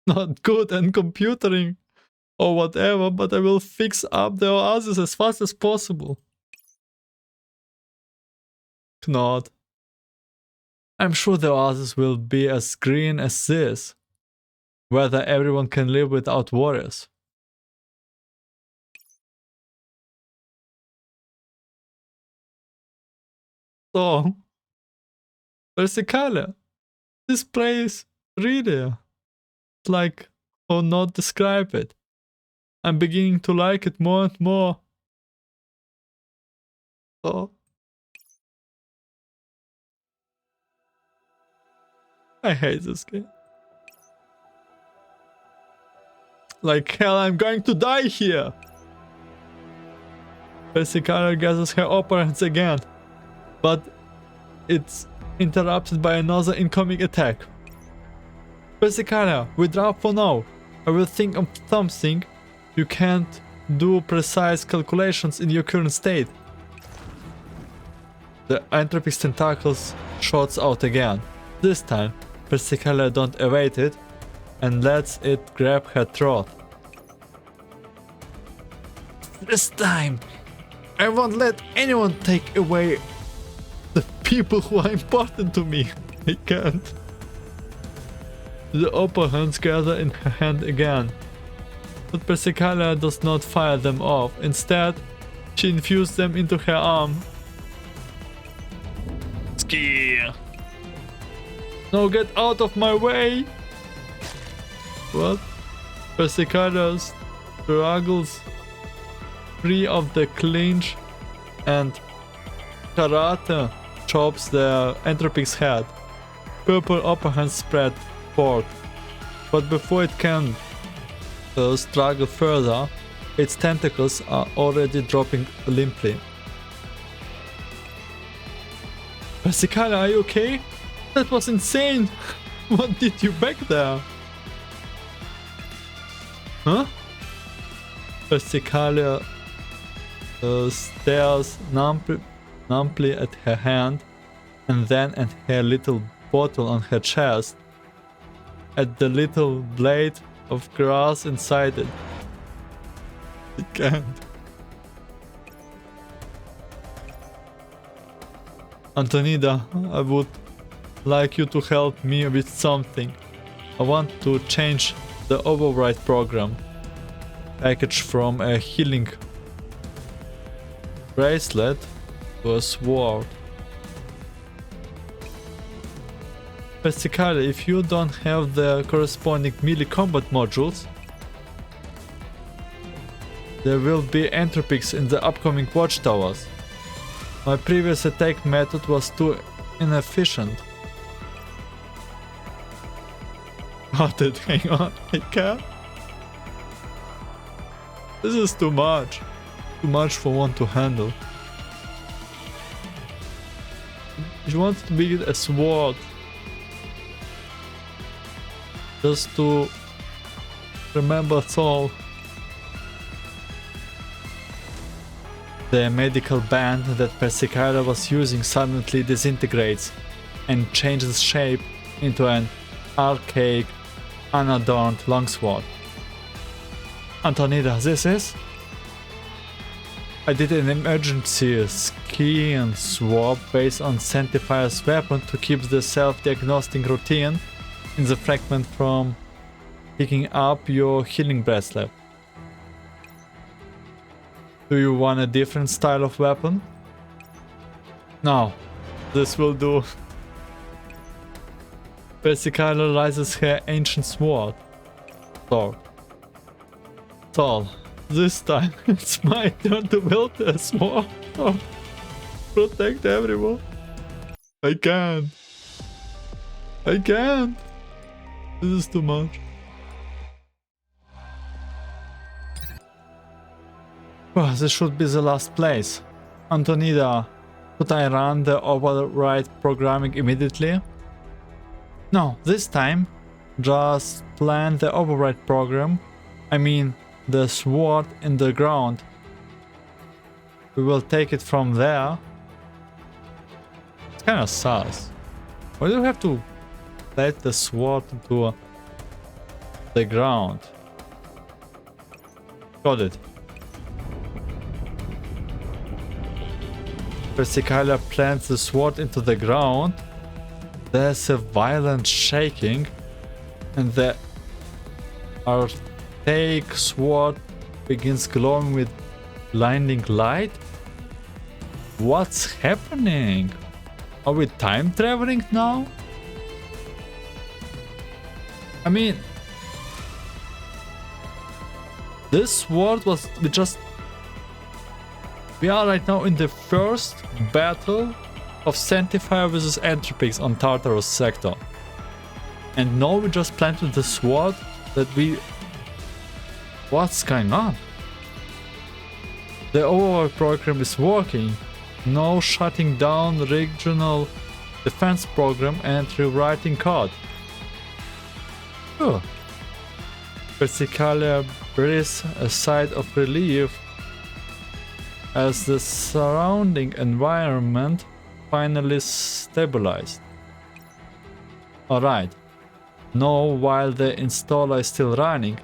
A: Not good at computering or whatever, but I will fix up the oasis as fast as possible. Not. I'm sure the oasis will be as green as this, whether everyone can live without worries. So, Persicalia, this place really, like, how not describe it. I'm beginning to like it more and more. Oh. I hate this game. Like hell, I'm going to die here. Persicaria gathers her opponents again, but it's interrupted by another incoming attack. Persicaria, withdraw for now. I will think of something. You can't do precise calculations in your current state. The Entropic's tentacles shots out again. This time, Persicaria don't evade it and lets it grab her throat. This time, I won't let anyone take away the people who are important to me. I can't. The opponents gather in her hand again. But Persicaria does not fire them off. Instead, she infused them into her arm. Ski! No, get out of my way! What? Persicaria struggles free of the clinch and Karate chops the Entropic's head. Purple upper hand spread forth, but before it can struggle further, its tentacles are already dropping limply. Persicaria, are you okay? That was insane! What did you back there? Huh? Persicaria stares numbly at her hand and then at her little bottle on her chest, at the little blade of grass inside it. I can't. Antonida, I would like you to help me with something. I want to change the override program package from a healing bracelet to a sword. Persicaria, if you don't have the corresponding melee combat modules, there will be Entropics in the upcoming watchtowers. My previous attack method was too inefficient. Got it, hang on, I can't. This is too much. Too much for one to handle. You want to be a sword. Just to remember Saul. The medical band that Persicaria was using suddenly disintegrates and changes shape into an archaic, unadorned longsword. Antonida, this is? I did an emergency skin swap based on Sanctifier's weapon to keep the self-diagnostic routine in the fragment from picking up your healing bracelet. Do you want a different style of weapon? No, this will do. Persicaria raises her ancient sword. Tall. This time it's my turn to wield a sword. Oh, protect everyone. I can't. I can't. This is too much. Well, this should be the last place. Antonida, could I run the override programming immediately? No, this time just plant the override program. I mean, the sword in the ground. We will take it from there. It's kind of sus. Why do you have to let the sword into the ground? Got it. Persicaria plants the sword into the ground. There's a violent shaking, and the archaic sword begins glowing with blinding light. What's happening? Are we time traveling now? I mean, this sword was We are right now in the first battle of Sanctifier versus Entropics on Tartarus sector. And now we just planted the sword that we... What's going on? The overall program is working. No shutting down the regional defense program and rewriting code. Oh. Persicalia breathes a sigh of relief as the surrounding environment finally stabilized. Alright, now while the installer is still running,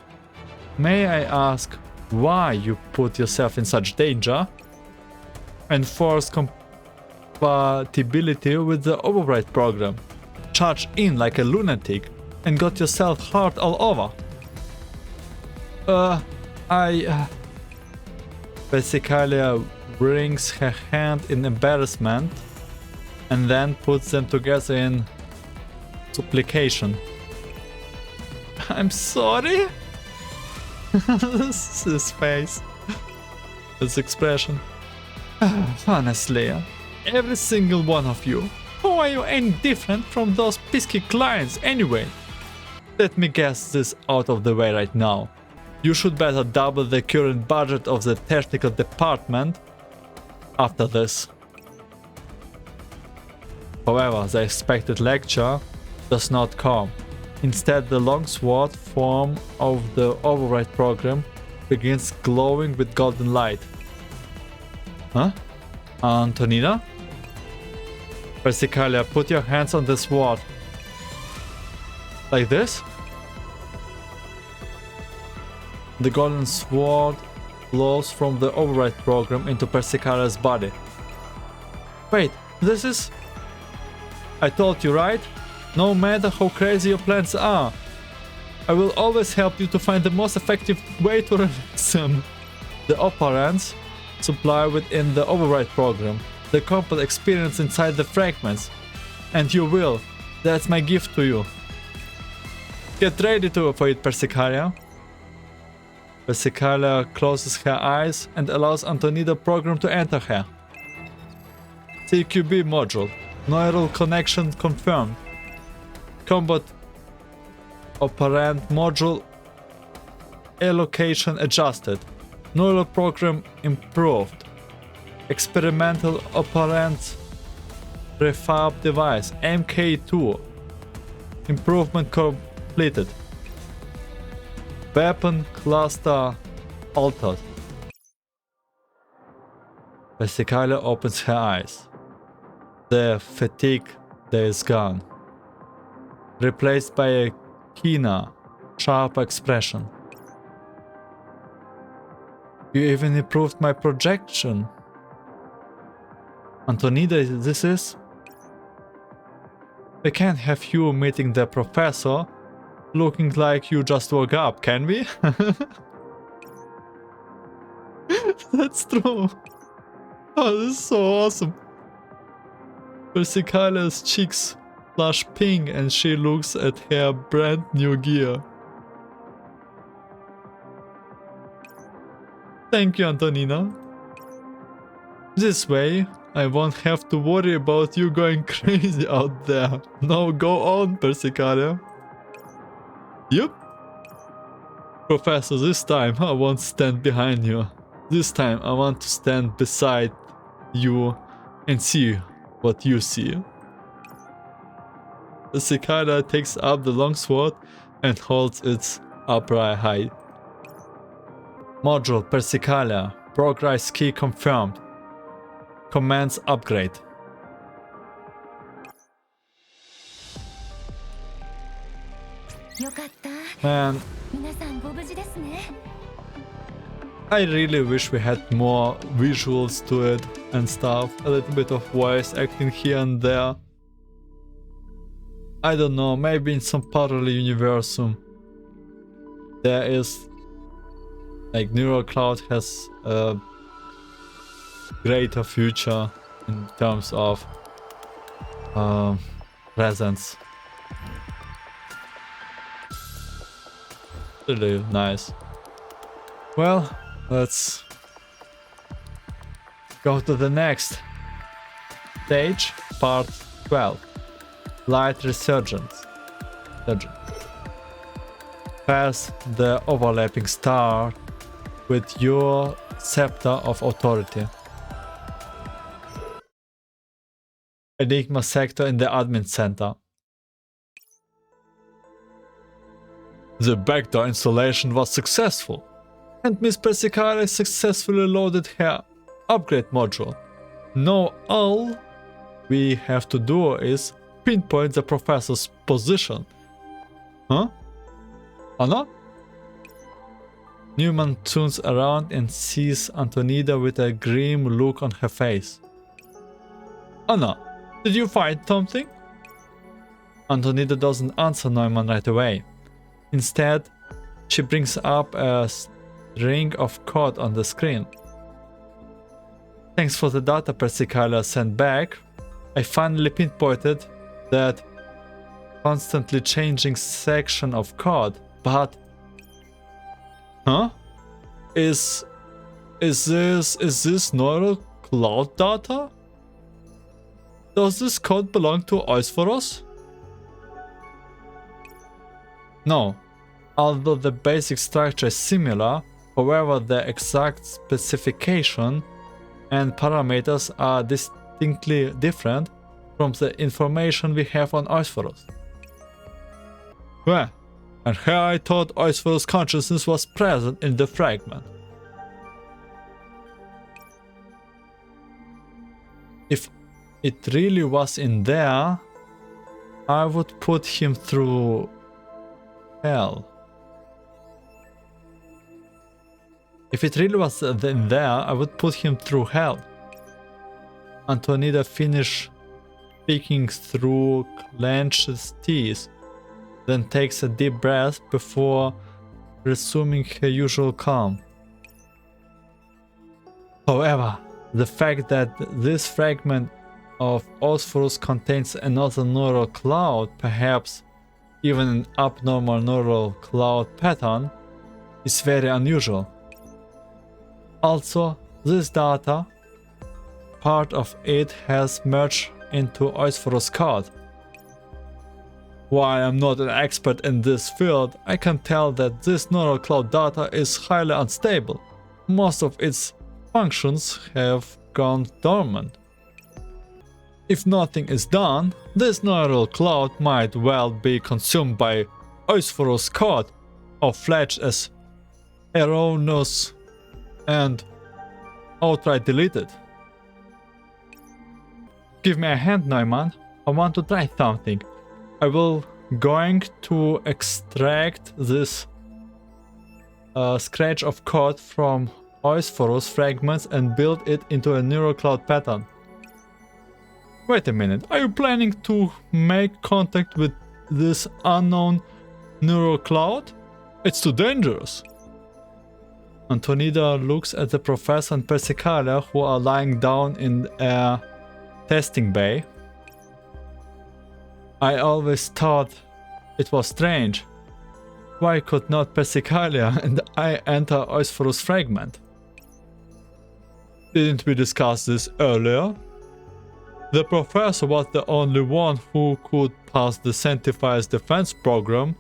A: may I ask why you put yourself in such danger and force compatibility with the override program, charged in like a lunatic and got yourself hurt all over? Persicalia wrings her hand in embarrassment and then puts them together in supplication. I'm sorry? His face. His expression. Honestly, every single one of you. How are you any different from those pesky clients anyway? Let me guess this out of the way right now. You should better double the current budget of the technical department after this. However, the expected lecture does not come. Instead, the longsword form of the override program begins glowing with golden light. Huh? Antonina? Persicalia, put your hands on the sword. Like this? The golden sword flows from the override program into Persicalia's body. Wait, this is... I told you, right? No matter how crazy your plans are, I will always help you to find the most effective way to release them. The operands supply within the override program, the combat experience inside the fragments, and you will. That's my gift to you. Get ready for it, Persicalia. Persicalia closes her eyes and allows Antonida program to enter her. CQB module. Neural connection confirmed. Combat operand module allocation adjusted. Neural program improved. Experimental operand prefab device MK2 improvement completed. Weapon cluster altered. Persicalia opens her eyes. The fatigue there is gone, replaced by a keener, sharp expression. You even improved my projection. Antonida, this is? We can't have you meeting the professor looking like you just woke up, can we? That's true. Oh, this is so awesome. Persicalia's cheeks flush pink and she looks at her brand new gear. Thank you, Antonina. This way, I won't have to worry about you going crazy out there. Now go on, Persicalia. Yup. Professor, this time I won't stand behind you. This time I want to stand beside you and see what you see. The cicada takes up the longsword and holds its upright high. Module Persicalia. Progress key confirmed. Commands upgrade. Man, I really wish we had more visuals to it and stuff, a little bit of voice acting here and there. I don't know, maybe in some parallel universum there is, like, Neural Cloud has a greater future in terms of presence. Really nice. Well, let's Go to the next stage, part 12. Light Resurgent. Pass the overlapping star with your scepter of authority. Enigma sector in the admin center. The backdoor installation was successful, and Miss Persicaria successfully loaded her upgrade module. Now all we have to do is pinpoint the professor's position. Huh? Anna? Newman turns around and sees Antonida with a grim look on her face. Anna, did you find something? Antonida doesn't answer Neumann right away. Instead, she brings up a string of code on the screen. Thanks for the data Persicaria sent back. I finally pinpointed that constantly changing section of code, but... Huh? Is this neural cloud data? Does this code belong to Eosphoros? No. Although the basic structure is similar, however the exact specification and parameters are distinctly different from the information we have on Eosphoros. Well, and here I thought Eosphoros' consciousness was present in the fragment. If it really was in there, I would put him through hell. If it really was in there, I would put him through hell. Antonida finishes speaking through clenched teeth, then takes a deep breath before resuming her usual calm. However, the fact that this fragment of Eosphoros contains another neural cloud, perhaps even an abnormal neural cloud pattern, is very unusual. Also, this data, part of it has merged into Eosphoros code. While I'm not an expert in this field, I can tell that this neural cloud data is highly unstable. Most of its functions have gone dormant. If nothing is done, this neural cloud might well be consumed by Eosphoros code, or fledged as erroneous and outright deleted. Give me a hand, Neumann. I want to try something. I will going to extract this scratch of code from Eosphoros fragments and build it into a neural cloud pattern. Wait a minute, are you planning to make contact with this unknown neural cloud? It's too dangerous. Antonida looks at the professor and Persicaria, who are lying down in a testing bay. I always thought it was strange. Why could not Persicaria and I enter Eosphoros fragment? Didn't we discuss this earlier? The professor was the only one who could pass the Sanctifiers defense program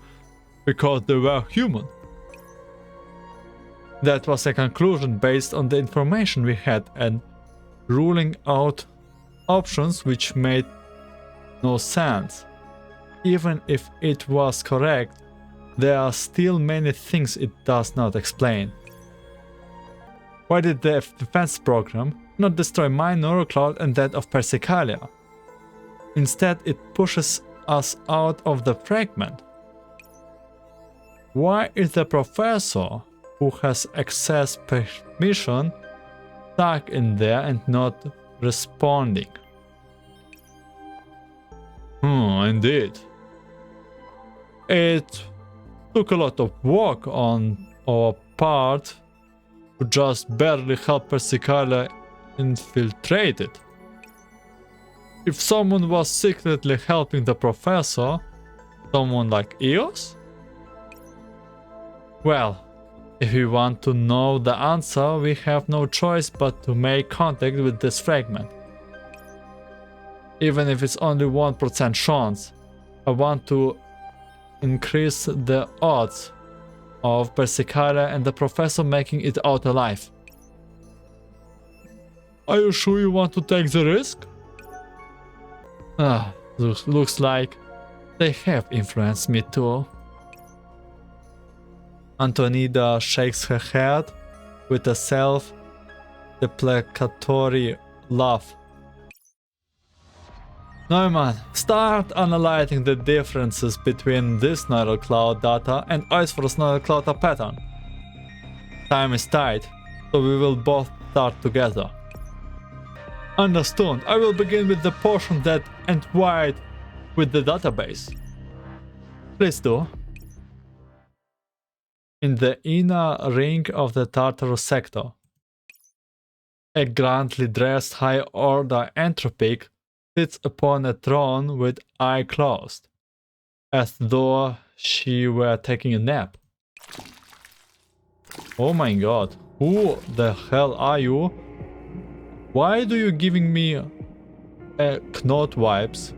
A: because they were human. That was a conclusion based on the information we had and ruling out options which made no sense. Even if it was correct, there are still many things it does not explain. Why did the defense program not destroy my neural cloud and that of Persicaria? Instead, it pushes us out of the fragment. Why is the professor, who has access permission, stuck in there and not responding? Indeed. It took a lot of work on our part to just barely help Persicaria infiltrate it. If someone was secretly helping the professor, someone like Eos? Well, If we want to know the answer, we have no choice but to make contact with this fragment. Even if it's only 1% chance, I want to increase the odds of Berserkara and the professor making it out alive. Are you sure you want to take the risk? Looks like they have influenced me too. Antonida shakes her head with a self-deprecatory laugh. Neumann, start analyzing the differences between this neural cloud data and Eosphoros neural cloud pattern. Time is tight, so we will both start together. Understood. I will begin with the portion that ends wide with the database. Please do. In the inner ring of the Tartarus sector, a grandly dressed high-order Entropic sits upon a throne with eye closed, as though she were taking a nap. Oh my god, who the hell are you? Why do you giving me knot vibes?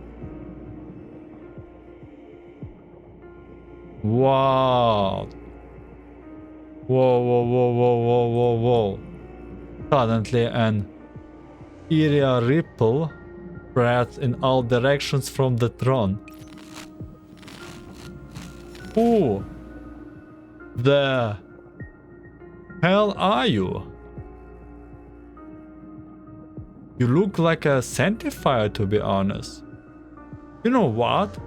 A: Wow. Whoa. Suddenly an eerie ripple spreads in all directions from the throne. Who the hell are you? You look like a Sanctifier, to be honest. You know what?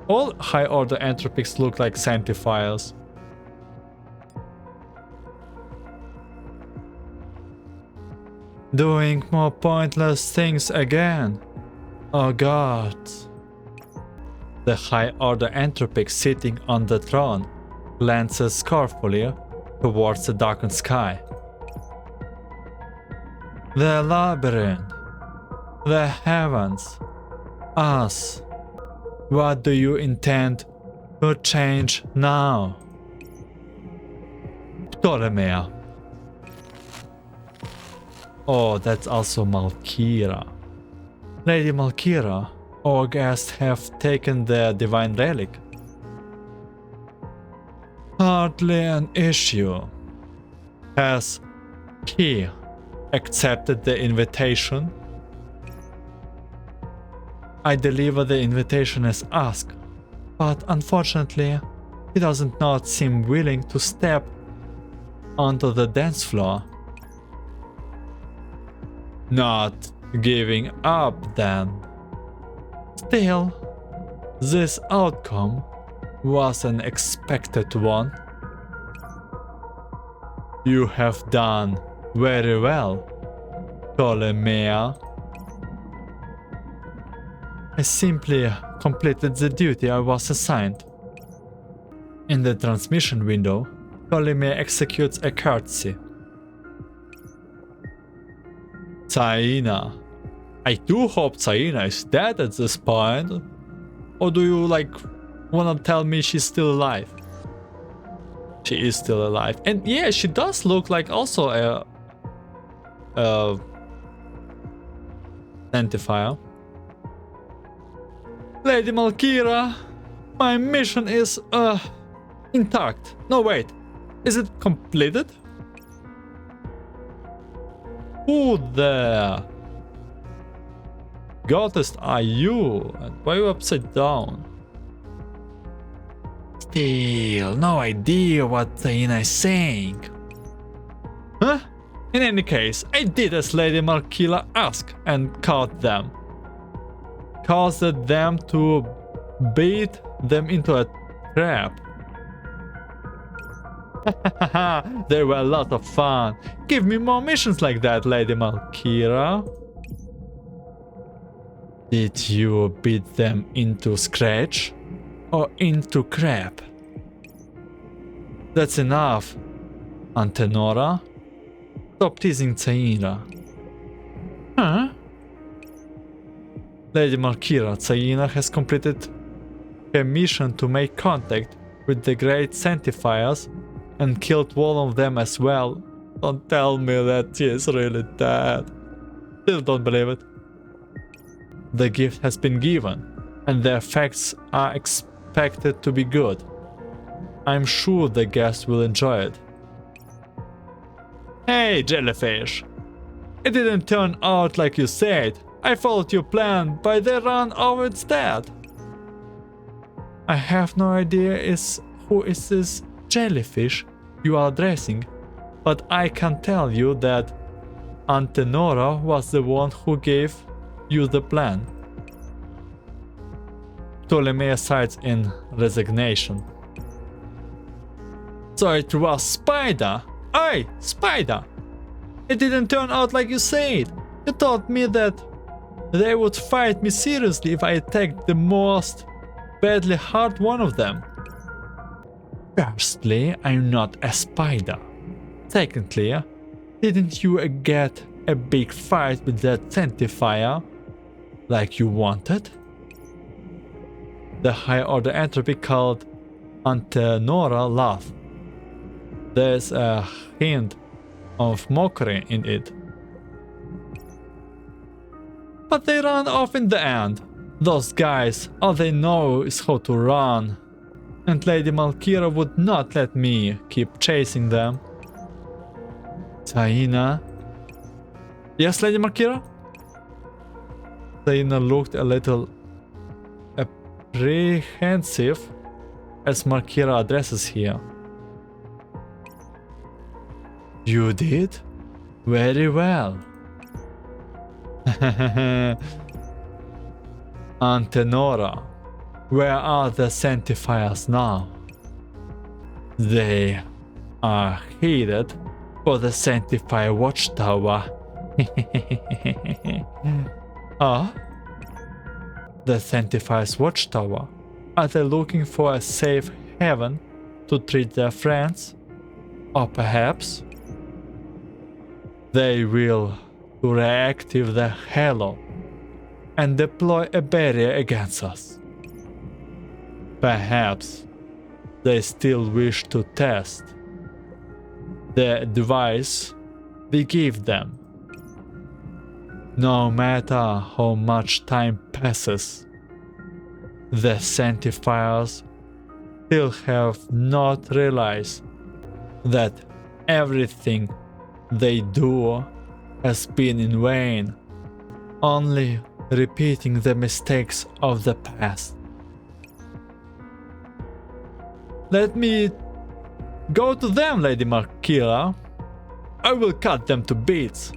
A: All high-order Entropics look like Sanctifiers. Doing more pointless things again. Oh god. The high-order Entropic sitting on the throne glances scornfully towards the darkened sky. The labyrinth. The heavens. Us. What do you intend to change now? Ptolemy. Oh, that's also Malkira. Lady Malkira, our guests have taken the divine relic. Hardly an issue. Has he accepted the invitation? I deliver the invitation as asked, but unfortunately, he does not seem willing to step onto the dance floor. Not giving up then. Still, this outcome was an expected one. You have done very well, Ptolemy. I simply completed the duty I was assigned. In the transmission window, Ptolemy executes a courtesy. Zaina. I do hope Zaina is dead at this point. Or do you wanna tell me she's still alive? She is still alive. And yeah, she does look like also a Sanctifier. Lady Malkira, my mission is intact. No wait, is it completed? Who the goddess are you? And why are you upside down? Still no idea what Zaina is saying. Huh? In any case, I did as Lady Malkira asked and caught them. Caused them to bait them into a trap. They were a lot of fun. Give me more missions like that, Lady Malkira. Did you beat them into scratch or into crap? That's enough, Antenora. Stop teasing Zaina. Huh? Lady Malkira, Zaina has completed her mission to make contact with the Great Sanctifiers and killed one of them as well. Don't tell me that he is really dead. Still don't believe it. The gift has been given, and the effects are expected to be good. I'm sure the guests will enjoy it. Hey, jellyfish! It didn't turn out like you said. I followed your plan, but they ran off instead. I have no idea who is this jellyfish you are addressing, but I can tell you that Antenora was the one who gave you the plan. Ptolemy sighs in resignation. So it was Spider! Hey, Spider! It didn't turn out like you said. You told me that they would fight me seriously if I attacked the most badly hurt one of them. Firstly, I'm not a spider. Secondly, didn't you get a big fight with that Sanctifier like you wanted? The high order Entropic called Antenora laughed. There's a hint of mockery in it. But they ran off in the end. Those guys, all they know is how to run. And Lady Malkira would not let me keep chasing them. Taina? Yes, Lady Malkira? Taina looked a little apprehensive as Malkira addresses here. You did? Very well. Antenora, where are the Sanctifiers now? They are headed for the Sanctifier watchtower. Ah? The Sanctifier's watchtower? Are they looking for a safe haven to treat their friends? Or perhaps they will reactivate the Halo and deploy a barrier against us. Perhaps they still wish to test the device we gave them. No matter how much time passes, the Sanctifiers still have not realized that everything they do has been in vain, only repeating the mistakes of the past. Let me go to them, Lady Malkira. I will cut them to bits.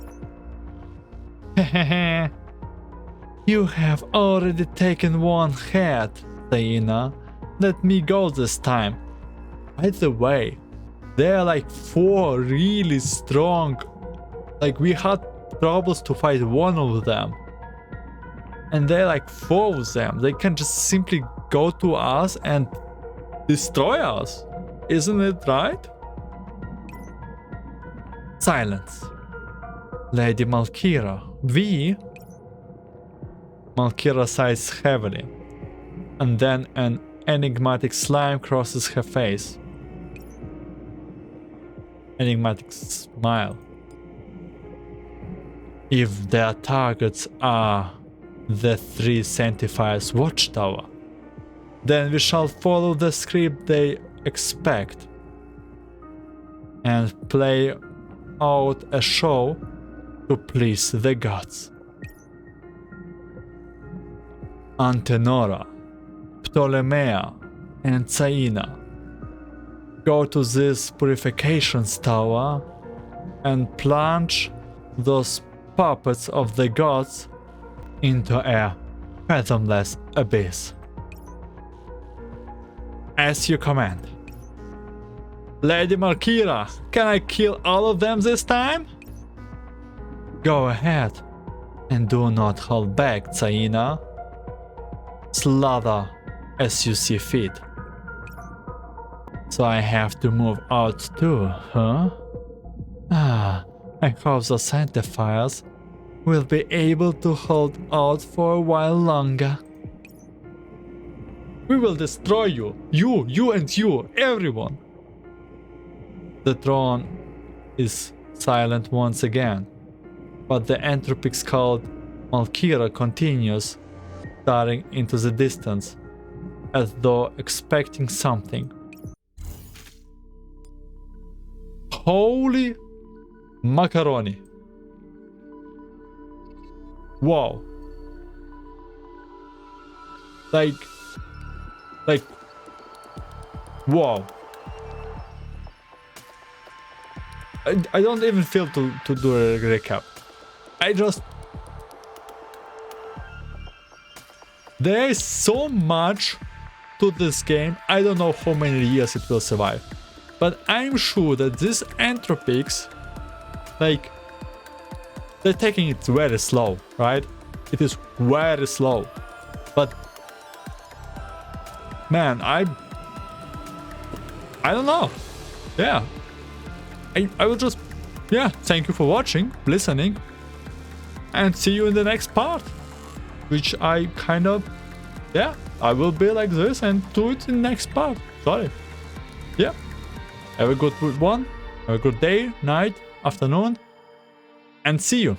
A: Hehehe. You have already taken one head, Taina. Let me go this time. By the way, there are like 4 really strong. Like we had troubles to fight one of them. And they're like 4 of them. They can just simply go to us and destroy us. Isn't it right? Silence. Lady Malkira, Malkira sighs heavily, and then an enigmatic slime crosses her face. Enigmatic smile. If their targets are the 3 Sanctifiers' watchtower, then we shall follow the script they expect and play out a show to please the gods. Antenora, Ptolemea, and Taina, go to this purification tower and plunge those puppets of the gods into a fathomless abyss. As you command. Lady Malkira, can I kill all of them this time? Go ahead, and do not hold back, Taina. Slaughter as you see fit. So I have to move out too, huh? I hope the Sanctifiers will be able to hold out for a while longer. We will destroy you, you and you, everyone. The throne is silent once again, but the Entropic called Malkira continues, staring into the distance, as though expecting something. Holy macaroni. Wow. Like, wow. I don't even feel to do a recap. There is so much to this game. I don't know how many years it will survive. But I'm sure that these Entropics, like, they're taking it very slow, right? It is very slow. But, man, I don't know. Yeah. I will just, yeah, thank you for watching, listening, and see you in the next part. Which I kind of, yeah, I will be like this and do it in the next part. Sorry. Yeah. Have a good one. Have a good day, night, afternoon, and see you.